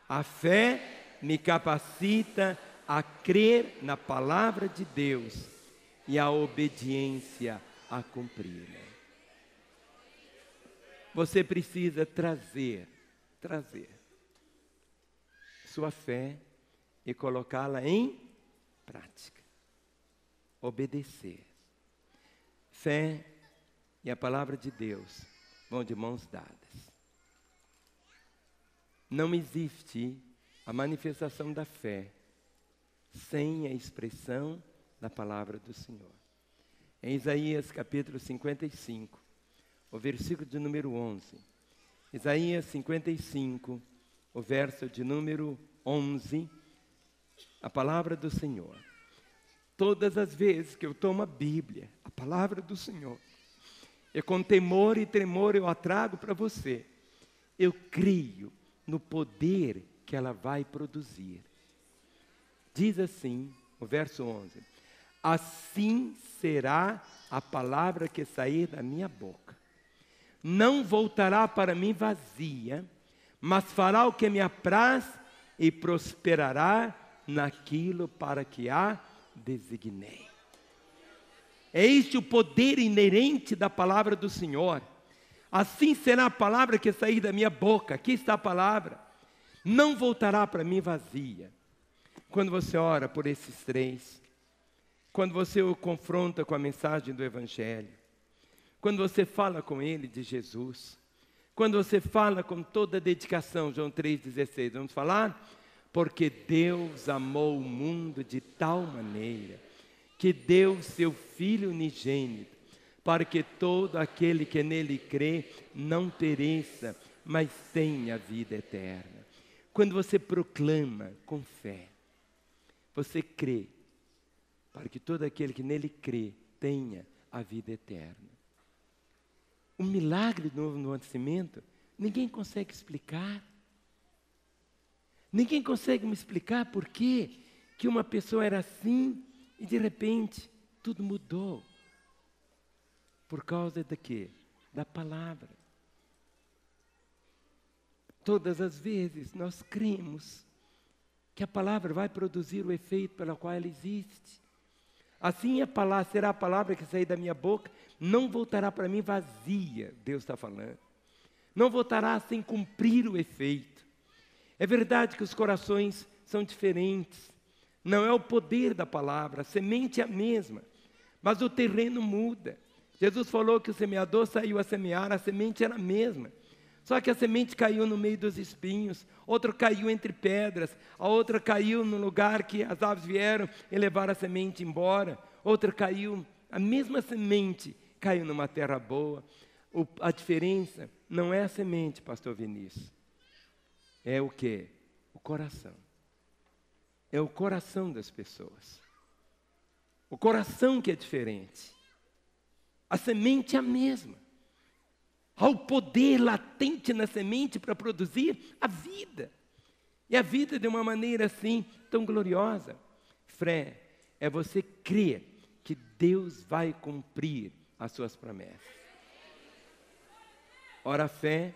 a fé me capacita a crer na palavra de Deus e a obediência a cumpri-la. Você precisa trazer sua fé e colocá-la em prática. Obedecer. Fé e a palavra de Deus vão de mãos dadas. Não existe a manifestação da fé sem a expressão da palavra do Senhor. Em Isaías capítulo 55, o versículo de número 11. Isaías 55, o verso de número 11, a palavra do Senhor. Todas as vezes que eu tomo a Bíblia, a palavra do Senhor, e com temor e tremor eu a trago para você, eu creio no poder que ela vai produzir. Diz assim, o verso 11: assim será a palavra que sair da minha boca. Não voltará para mim vazia, mas fará o que me apraz e prosperará naquilo para que a designei. É este o poder inerente da palavra do Senhor. Assim será a palavra que sair da minha boca. Aqui está a palavra. Não voltará para mim vazia. Quando você ora por esses três, quando você o confronta com a mensagem do Evangelho, quando você fala com ele de Jesus, quando você fala com toda a dedicação, João 3,16, vamos falar? Porque Deus amou o mundo de tal maneira que deu seu Filho unigênito, para que todo aquele que nele crê não pereça, mas tenha vida eterna. Quando você proclama com fé, você crê, para que todo aquele que nele crê tenha a vida eterna. O milagre do novo nascimento, ninguém consegue explicar. Ninguém consegue me explicar por que uma pessoa era assim e de repente tudo mudou. Por causa de quê? Da palavra. Todas as vezes nós cremos que a palavra vai produzir o efeito pelo qual ela existe. Assim será a palavra que sair da minha boca, não voltará para mim vazia, Deus está falando. Não voltará sem cumprir o efeito. É verdade que os corações são diferentes. Não é o poder da palavra, a semente é a mesma, mas o terreno muda. Jesus falou que o semeador saiu a semear, a semente era a mesma. Só que a semente caiu no meio dos espinhos, outra caiu entre pedras, a outra caiu no lugar que as aves vieram e levaram a semente embora, outra caiu, a mesma semente caiu numa terra boa. A diferença não é a semente, pastor Vinícius, é o quê? O coração. É o coração das pessoas. O coração que é diferente. A semente é a mesma. Há o poder latente na semente para produzir a vida. E a vida de uma maneira assim, tão gloriosa. Fé é você crer que Deus vai cumprir as suas promessas. Ora, a fé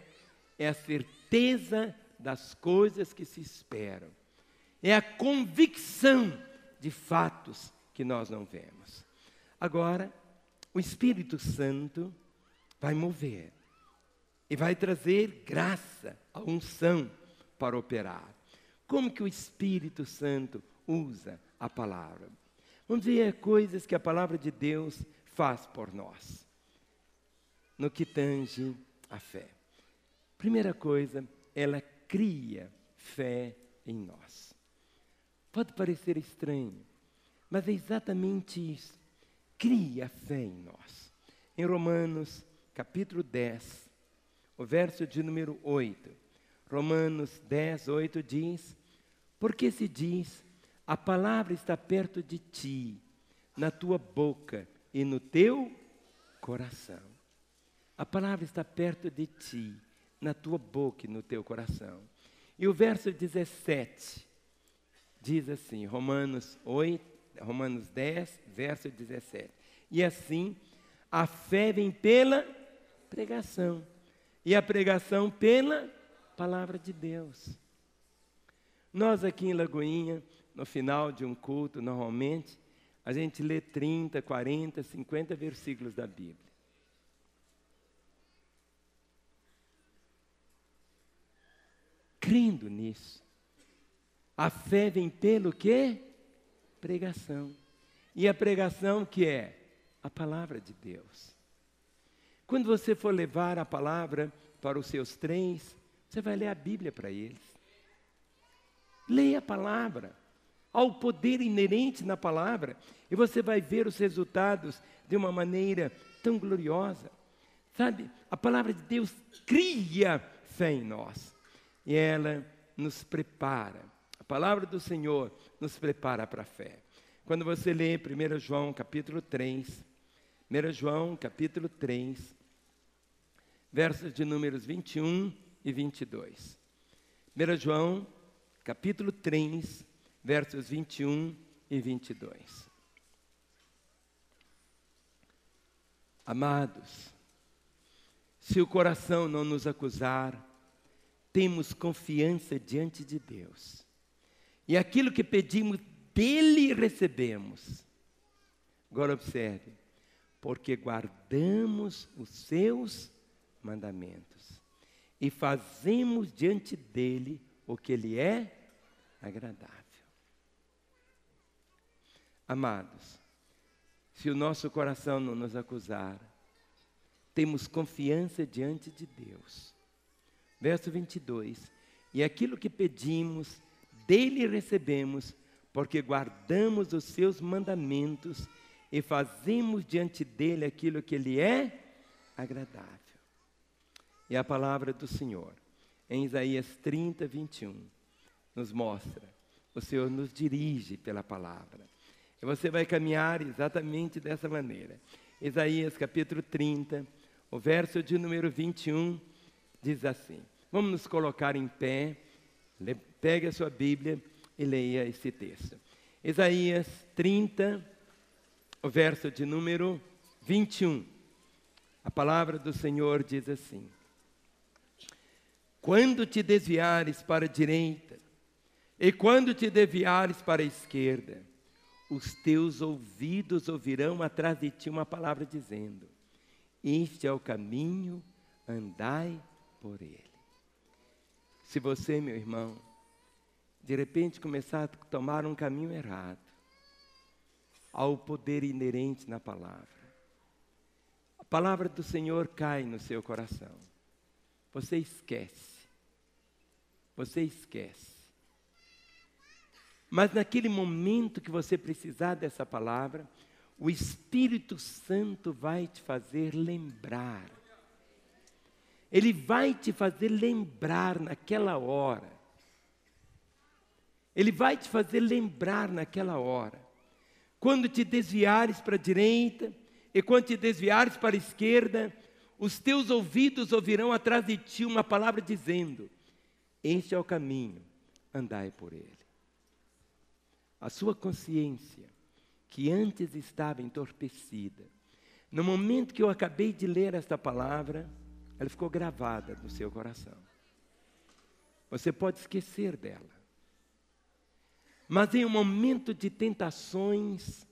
é a certeza das coisas que se esperam. É a convicção de fatos que nós não vemos. Agora, o Espírito Santo vai mover e vai trazer graça, a unção para operar. Como que o Espírito Santo usa a palavra? Vamos ver coisas que a palavra de Deus faz por nós, no que tange a fé. Primeira coisa, ela cria fé em nós. Pode parecer estranho, mas é exatamente isso. Cria fé em nós. Em Romanos, capítulo 10, o verso de número 8. Romanos 10, 8 diz: porque se diz, a palavra está perto de ti, na tua boca e no teu coração. A palavra está perto de ti, na tua boca e no teu coração. E o verso 17 diz assim, Romanos 10, verso 17. E assim, a fé vem pela pregação, e a pregação pela palavra de Deus. Nós aqui em Lagoinha, no final de um culto, normalmente, a gente lê 30, 40, 50 versículos da Bíblia. Crendo nisso, a fé vem pelo quê? Pregação. E a pregação que é? A palavra de Deus. Quando você for levar a palavra para os seus trens, você vai ler a Bíblia para eles. Leia a palavra. Há o poder inerente na palavra. E você vai ver os resultados de uma maneira tão gloriosa. Sabe, a palavra de Deus cria fé em nós. E ela nos prepara. A palavra do Senhor nos prepara para a fé. Quando você lê 1 João capítulo 3, 1 João capítulo 3, versos de números 21 e 22. 1 João capítulo 3, versos 21 e 22. Amados, se o coração não nos acusar, temos confiança diante de Deus. E aquilo que pedimos, dele recebemos. Agora observe, porque guardamos os seus mandamentos e fazemos diante dele o que lhe é agradável. Amados, se o nosso coração não nos acusar, temos confiança diante de Deus. Verso 22, e aquilo que pedimos, dele recebemos, porque guardamos os seus mandamentos e fazemos diante dele aquilo que lhe é agradável. E a palavra do Senhor, em Isaías 30, 21, nos mostra, o Senhor nos dirige pela palavra. E você vai caminhar exatamente dessa maneira. Isaías capítulo 30, o verso de número 21, diz assim. Vamos nos colocar em pé, pegue a sua Bíblia e leia esse texto. Isaías 30, o verso de número 21. A palavra do Senhor diz assim: quando te desviares para a direita, e quando te desviares para a esquerda, os teus ouvidos ouvirão atrás de ti uma palavra dizendo: este é o caminho, andai por ele. Se você, meu irmão, de repente começar a tomar um caminho errado, há o poder inerente na palavra. A palavra do Senhor cai no seu coração. Você esquece. Você esquece. Mas naquele momento que você precisar dessa palavra, o Espírito Santo vai te fazer lembrar. Ele vai te fazer lembrar naquela hora. Ele vai te fazer lembrar naquela hora. Quando te desviares para a direita e quando te desviares para a esquerda, os teus ouvidos ouvirão atrás de ti uma palavra dizendo: este é o caminho, andai por ele. A sua consciência, que antes estava entorpecida, no momento que eu acabei de ler esta palavra, ela ficou gravada no seu coração. Você pode esquecer dela. Mas em um momento de tentações,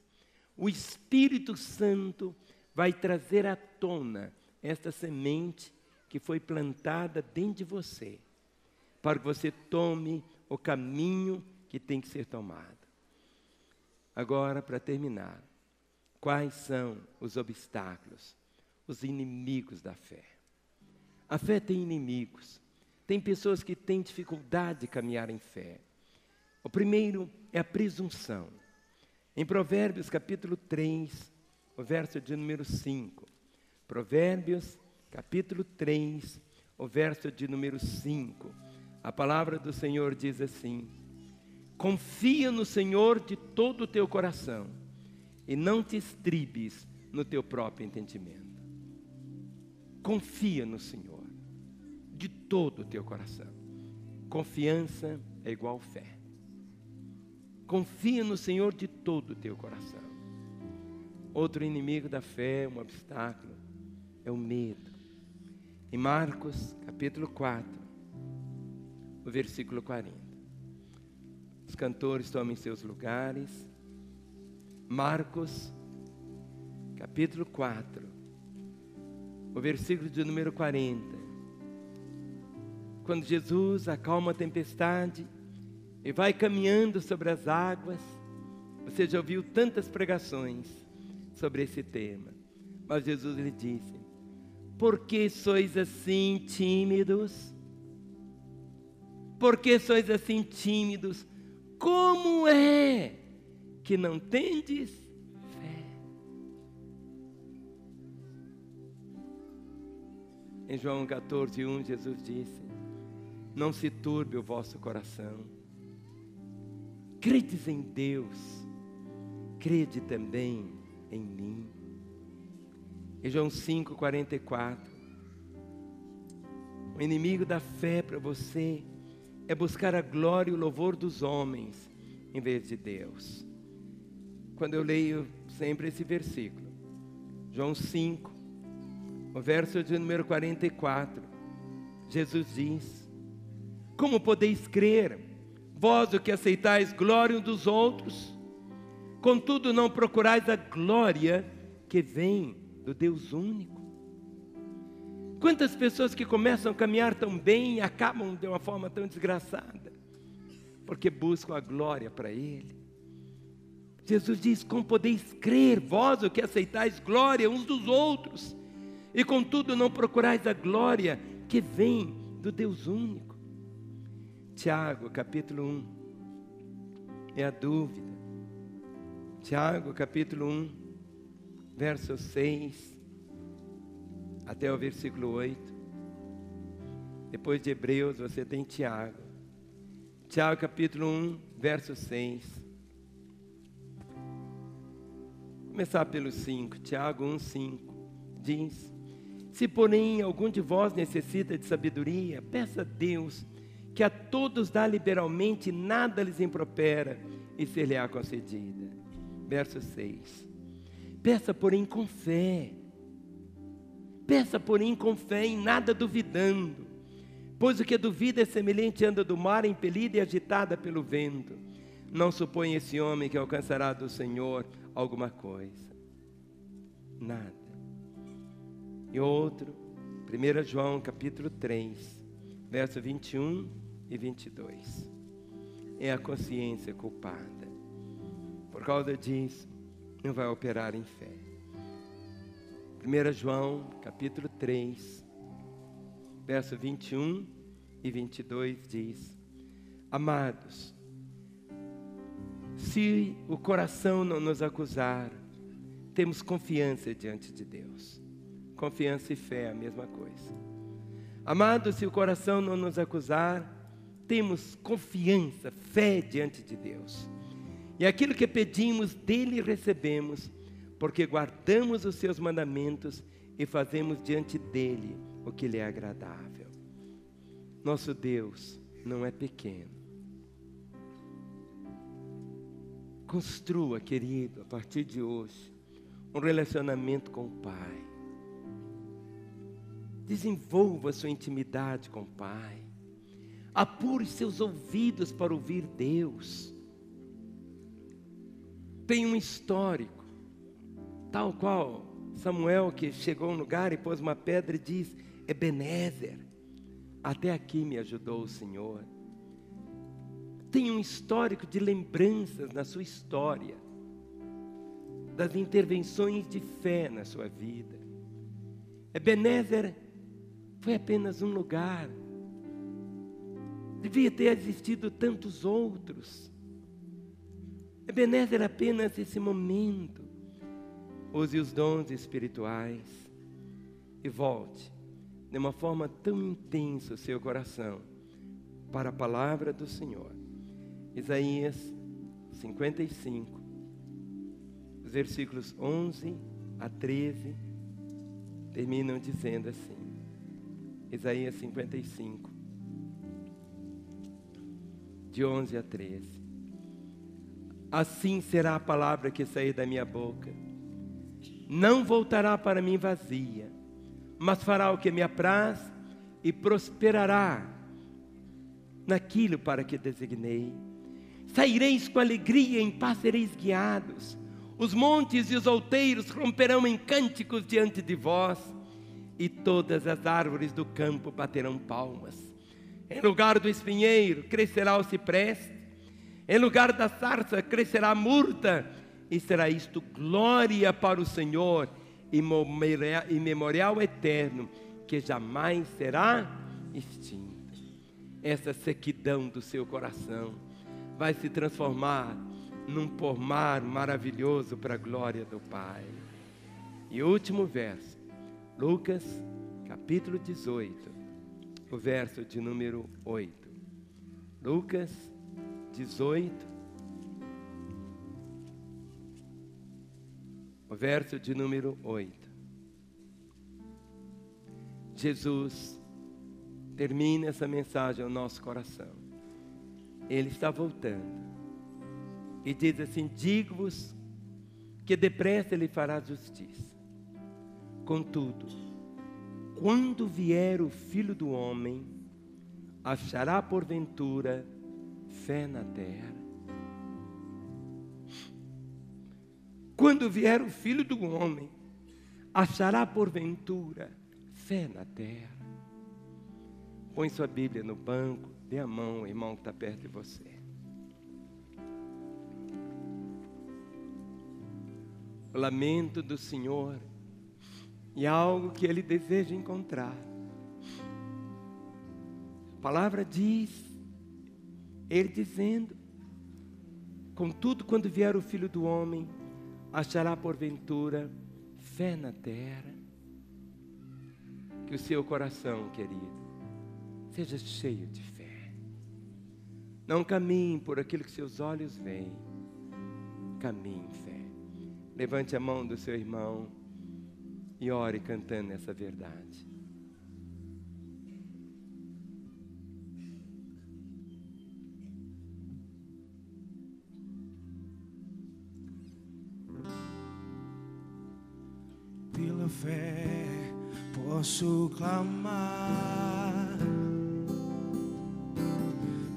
o Espírito Santo vai trazer à tona esta semente que foi plantada dentro de você, para que você tome o caminho que tem que ser tomado. Agora, para terminar, quais são os obstáculos, os inimigos da fé? A fé tem inimigos. Tem pessoas que têm dificuldade de caminhar em fé. O primeiro é a presunção. Em Provérbios capítulo 3, o verso de número 5. Provérbios capítulo 3, o verso de número 5. A palavra do Senhor diz assim: confia no Senhor de todo o teu coração e não te estribes no teu próprio entendimento. Confia no Senhor de todo o teu coração. Confiança é igual fé. Confia no Senhor de todo o teu coração. Outro inimigo da fé, um obstáculo, é o medo. Em Marcos, capítulo 4, o versículo 40. Os cantores tomem seus lugares. Marcos, capítulo 4, o versículo de número 40. Quando Jesus acalma a tempestade e vai caminhando sobre as águas, você já ouviu tantas pregações sobre esse tema, mas Jesus lhe disse: por que sois assim tímidos? Por que sois assim tímidos? Como é que não tendes fé? Em João 14:1, Jesus disse: não se turbe o vosso coração. Credes em Deus, crede também em mim. Em João 5:44, o inimigo da fé para você é buscar a glória e o louvor dos homens em vez de Deus. Quando eu leio sempre esse versículo, João 5, o verso de número 44, Jesus diz: como podeis crer, vós o que aceitais glória uns dos outros, contudo não procurais a glória que vem do Deus único? Quantas pessoas que começam a caminhar tão bem e acabam de uma forma tão desgraçada, porque buscam a glória para Ele. Jesus diz: como podeis crer, vós o que aceitais glória uns dos outros, e contudo não procurais a glória que vem do Deus único. Tiago capítulo 1, é a dúvida. Tiago capítulo 1, verso 6, até o versículo 8. Depois de Hebreus você tem Tiago. Tiago capítulo 1, verso 6. Começar pelo 5. Tiago 1, 5. Diz: se porém algum de vós necessita de sabedoria, peça a Deus, que a todos dá liberalmente, nada lhes impropera, e ser-lhe-á concedida. Verso 6. Peça porém com fé. Peça, porém, com fé, em nada duvidando, pois o que duvida é semelhante à onda do mar, impelida e agitada pelo vento. Não supõe esse homem que alcançará do Senhor alguma coisa. Nada. E outro, 1 João capítulo 3, verso 21 e 22. É a consciência culpada. Por causa disso, não vai operar em fé. 1 João capítulo 3, verso 21 e 22 diz: Amados, se o coração não nos acusar, temos confiança diante de Deus. Confiança e fé é a mesma coisa. Amados, se o coração não nos acusar, temos confiança, fé diante de Deus. E aquilo que pedimos dele recebemos, porque guardamos os seus mandamentos e fazemos diante dele o que lhe é agradável. Nosso Deus não é pequeno. Construa, querido, a partir de hoje, um relacionamento com o Pai. Desenvolva sua intimidade com o Pai. Apure seus ouvidos para ouvir Deus. Tem um histórico, tal qual Samuel, que chegou a um lugar e pôs uma pedra e diz: Ebenezer, até aqui me ajudou o Senhor. Tem um histórico de lembranças na sua história, das intervenções de fé na sua vida. Ebenezer foi apenas um lugar. Devia ter existido tantos outros. Ebenezer era apenas esse momento. Use os dons espirituais e volte de uma forma tão intensa o seu coração para a palavra do Senhor. Isaías 55, os versículos 11 a 13 terminam dizendo assim. Isaías 55, de 11 a 13. Assim será a palavra que sair da minha boca. Não voltará para mim vazia, mas fará o que me apraz e prosperará naquilo para que designei. Saireis com alegria, em paz sereis guiados. Os montes e os outeiros romperão em cânticos diante de vós, e todas as árvores do campo baterão palmas. Em lugar do espinheiro crescerá o cipreste, em lugar da sarça crescerá a murta, e será isto glória para o Senhor, e memorial eterno, que jamais será extinto. Essa sequidão do seu coração vai se transformar num pomar maravilhoso para a glória do Pai. E o último verso, Lucas capítulo 18, o verso de número 8. Lucas 18, o verso de número 8. Jesus termina essa mensagem ao nosso coração. Ele está voltando e diz assim: digo-vos que depressa ele fará justiça. Contudo, quando vier o Filho do Homem, achará porventura fé na terra? Quando vier o Filho do Homem, achará porventura fé na terra? Põe sua Bíblia no banco, dê a mão ao irmão que está perto de você. O lamento do Senhor e algo que Ele deseja encontrar. A palavra diz, Ele dizendo: contudo, quando vier o Filho do Homem, achará porventura fé na terra? Que o seu coração, querido, seja cheio de fé. Não caminhe por aquilo que seus olhos veem. Caminhe em fé. Levante a mão do seu irmão e ore cantando essa verdade. Pela fé posso clamar,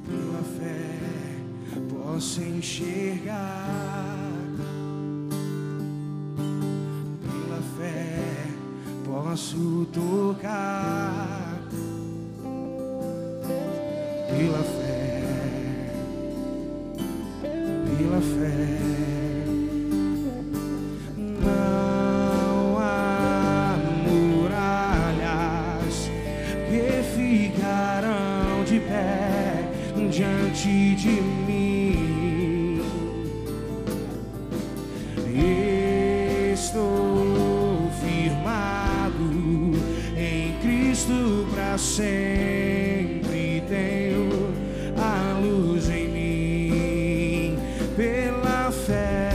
pela fé possa enxergar, pela fé posso tocar, pela fé, pela fé. Não há muralhas que ficarão de pé diante de mim. Estou firmado em Cristo para sempre. Tenho a luz em mim pela fé.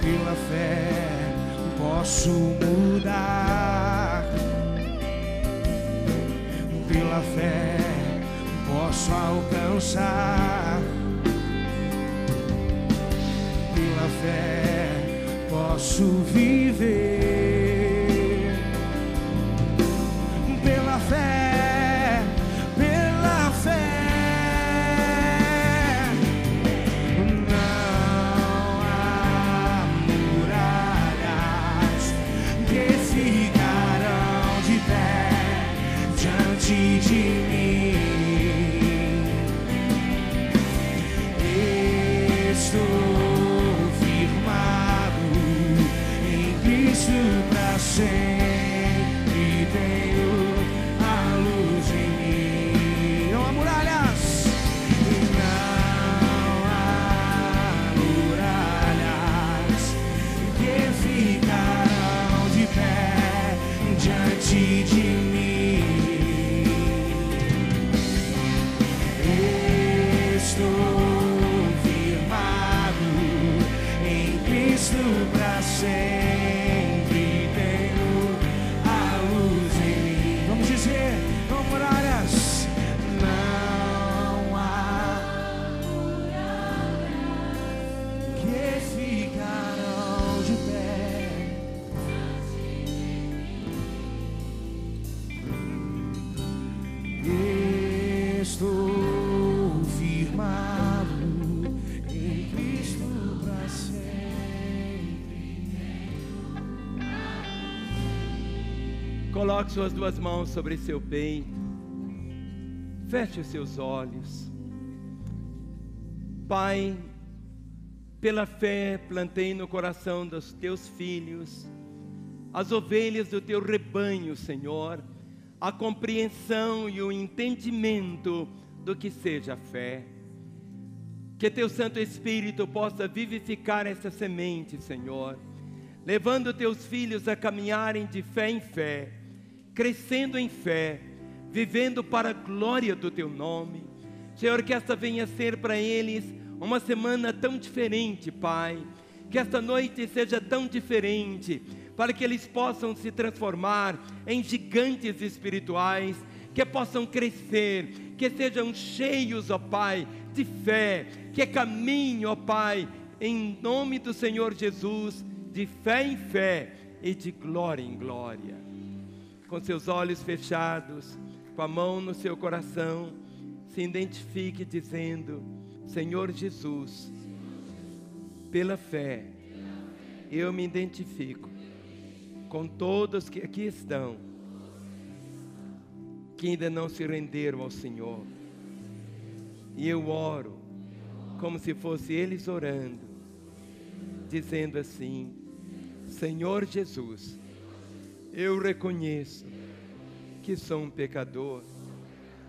Pela fé posso mudar, pela fé posso alcançar, pela fé posso viver, pela fé, pela fé. De mim, estou firmado em Cristo para sempre. Tenho a luz em mim. Não há muralhas, não há muralhas que ficarão de pé diante de mim. Estou firmado em Cristo para sempre. Tenho a luz em mim. Vamos dizer, não muralhas, não há muralhas que ficarão de pé. Estou em Cristo para sempre. Coloque suas duas mãos sobre seu peito. Feche os seus olhos. Pai, pela fé plantei no coração dos teus filhos, as ovelhas do teu rebanho, Senhor, a compreensão e o entendimento do que seja a fé. Que teu Santo Espírito possa vivificar essa semente, Senhor, levando teus filhos a caminharem de fé em fé, crescendo em fé, vivendo para a glória do teu nome. Senhor, que esta venha ser para eles uma semana tão diferente, Pai, que esta noite seja tão diferente, para que eles possam se transformar em gigantes espirituais, que possam crescer, que sejam cheios, ó Pai, de fé, que caminhem, ó Pai, em nome do Senhor Jesus, de fé em fé e de glória em glória. Com seus olhos fechados, com a mão no seu coração, se identifique dizendo: Senhor Jesus, pela fé, eu me identifico com todos que aqui estão, que ainda não se renderam ao Senhor. E eu oro como se fosse eles orando, dizendo assim: Senhor Jesus, eu reconheço que sou um pecador,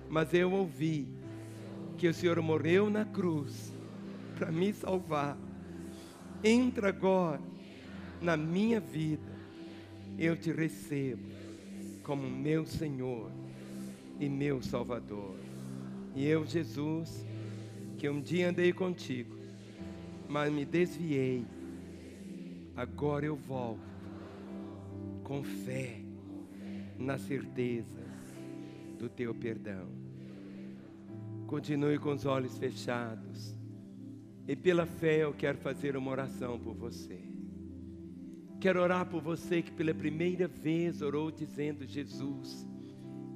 mas eu ouvi que o Senhor morreu na cruz para me salvar. Entra agora na minha vida. Eu te recebo como meu Senhor e meu Salvador. E eu, Jesus, que um dia andei contigo, mas me desviei, agora eu volto com fé, na certeza do teu perdão. Continue com os olhos fechados. E pela fé eu quero fazer uma oração por você. Quero orar por você que pela primeira vez orou dizendo: Jesus,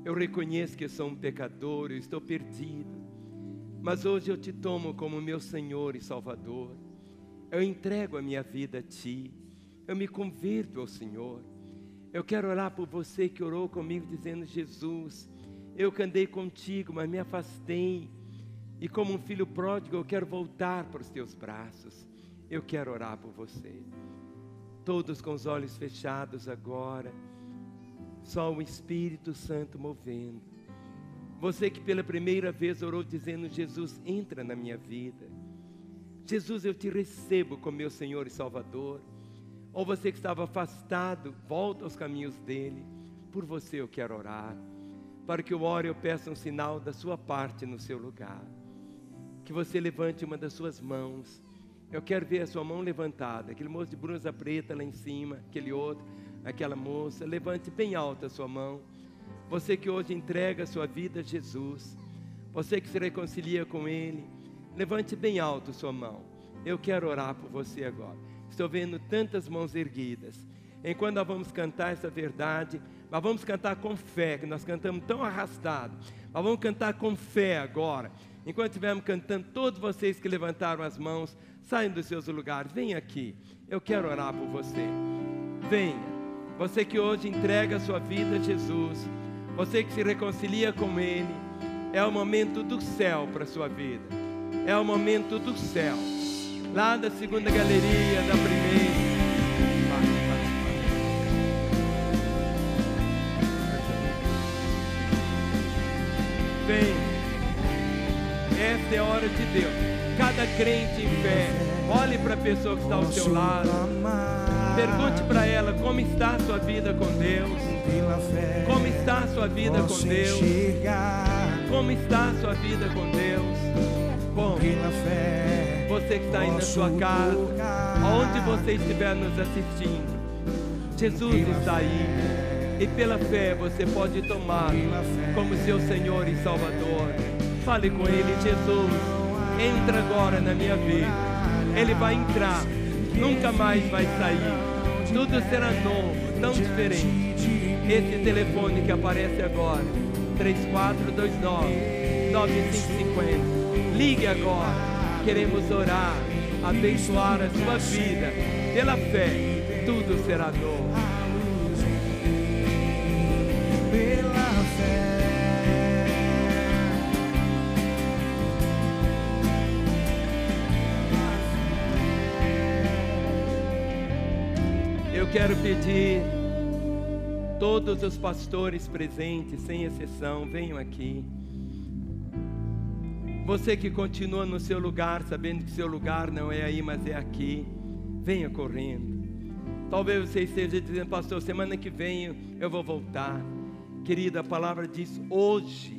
eu reconheço que eu sou um pecador, eu estou perdido, mas hoje eu te tomo como meu Senhor e Salvador. Eu entrego a minha vida a Ti, eu me converto ao Senhor. Eu quero orar por você que orou comigo dizendo: Jesus, eu que andei contigo, mas me afastei, e como um filho pródigo eu quero voltar para os Teus braços. Eu quero orar por você. Todos com os olhos fechados agora, só o Espírito Santo movendo. Você que pela primeira vez orou dizendo: Jesus, entra na minha vida. Jesus, eu te recebo como meu Senhor e Salvador. Ou você que estava afastado, volta aos caminhos dele. Por você eu quero orar. Para que eu ore, eu peço um sinal da sua parte no seu lugar. Que você levante uma das suas mãos. Eu quero ver a sua mão levantada. Aquele moço de blusa preta lá em cima, aquele outro, aquela moça. Levante bem alta a sua mão. Você que hoje entrega a sua vida a Jesus. Você que se reconcilia com Ele. Levante bem alto a sua mão. Eu quero orar por você agora. Estou vendo tantas mãos erguidas. Enquanto nós vamos cantar essa verdade, nós vamos cantar com fé, que nós cantamos tão arrastado. Nós vamos cantar com fé agora. Enquanto estivermos cantando, todos vocês que levantaram as mãos, saiam dos seus lugares, venha aqui. Eu quero orar por você. Venha. Você que hoje entrega a sua vida a Jesus. Você que se reconcilia com Ele. É o momento do céu para a sua vida. É o momento do céu. Lá da segunda galeria, da primeira. Vem. Esta é a hora de Deus. Cada crente em fé, olhe para a pessoa que está ao seu lado. Pergunte para ela como está a sua vida com Deus. Como está a sua vida com Deus? Como está a sua vida com Deus? Como? Você que está aí na sua casa, aonde você estiver nos assistindo, Jesus está aí. E pela fé você pode tomá-lo como seu Senhor e Salvador. Fale com Ele: Jesus, entra agora na minha vida. Ele vai entrar, nunca mais vai sair. Tudo será novo, tão diferente. Esse telefone que aparece agora, 3429-9550. Ligue agora. Queremos orar, abençoar a sua vida. Pela fé, tudo será novo. Pela fé. Eu quero pedir, todos os pastores presentes, sem exceção, venham aqui. Você que continua no seu lugar, sabendo que seu lugar não é aí, mas é aqui, venha correndo. Talvez você esteja dizendo: pastor, semana que vem eu vou voltar. Querida, a palavra diz: hoje,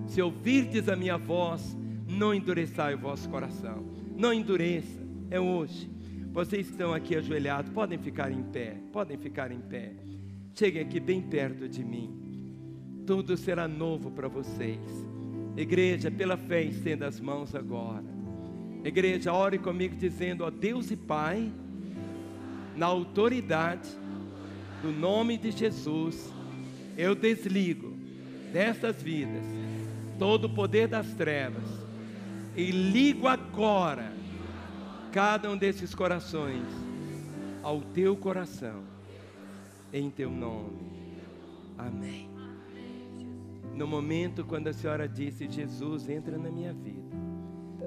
se ouvirdes a minha voz, não endureçai o vosso coração. Não endureça, é hoje. Vocês que estão aqui ajoelhados, podem ficar em pé, Cheguem aqui bem perto de mim. Tudo será novo para vocês. Igreja, pela fé, estenda as mãos agora. Igreja, ore comigo dizendo: ó Deus e Pai, na autoridade do nome de Jesus, eu desligo dessas vidas todo o poder das trevas e ligo agora cada um desses corações ao teu coração, em teu nome. Amém. No momento quando a senhora disse: Jesus, entra na minha vida.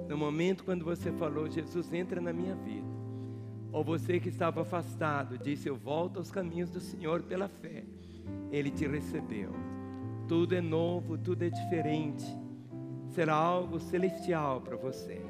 No momento quando você falou: Jesus, entra na minha vida. Ou você que estava afastado disse: eu volto aos caminhos do Senhor pela fé. Ele te recebeu. Tudo é novo, tudo é diferente. Será algo celestial para você.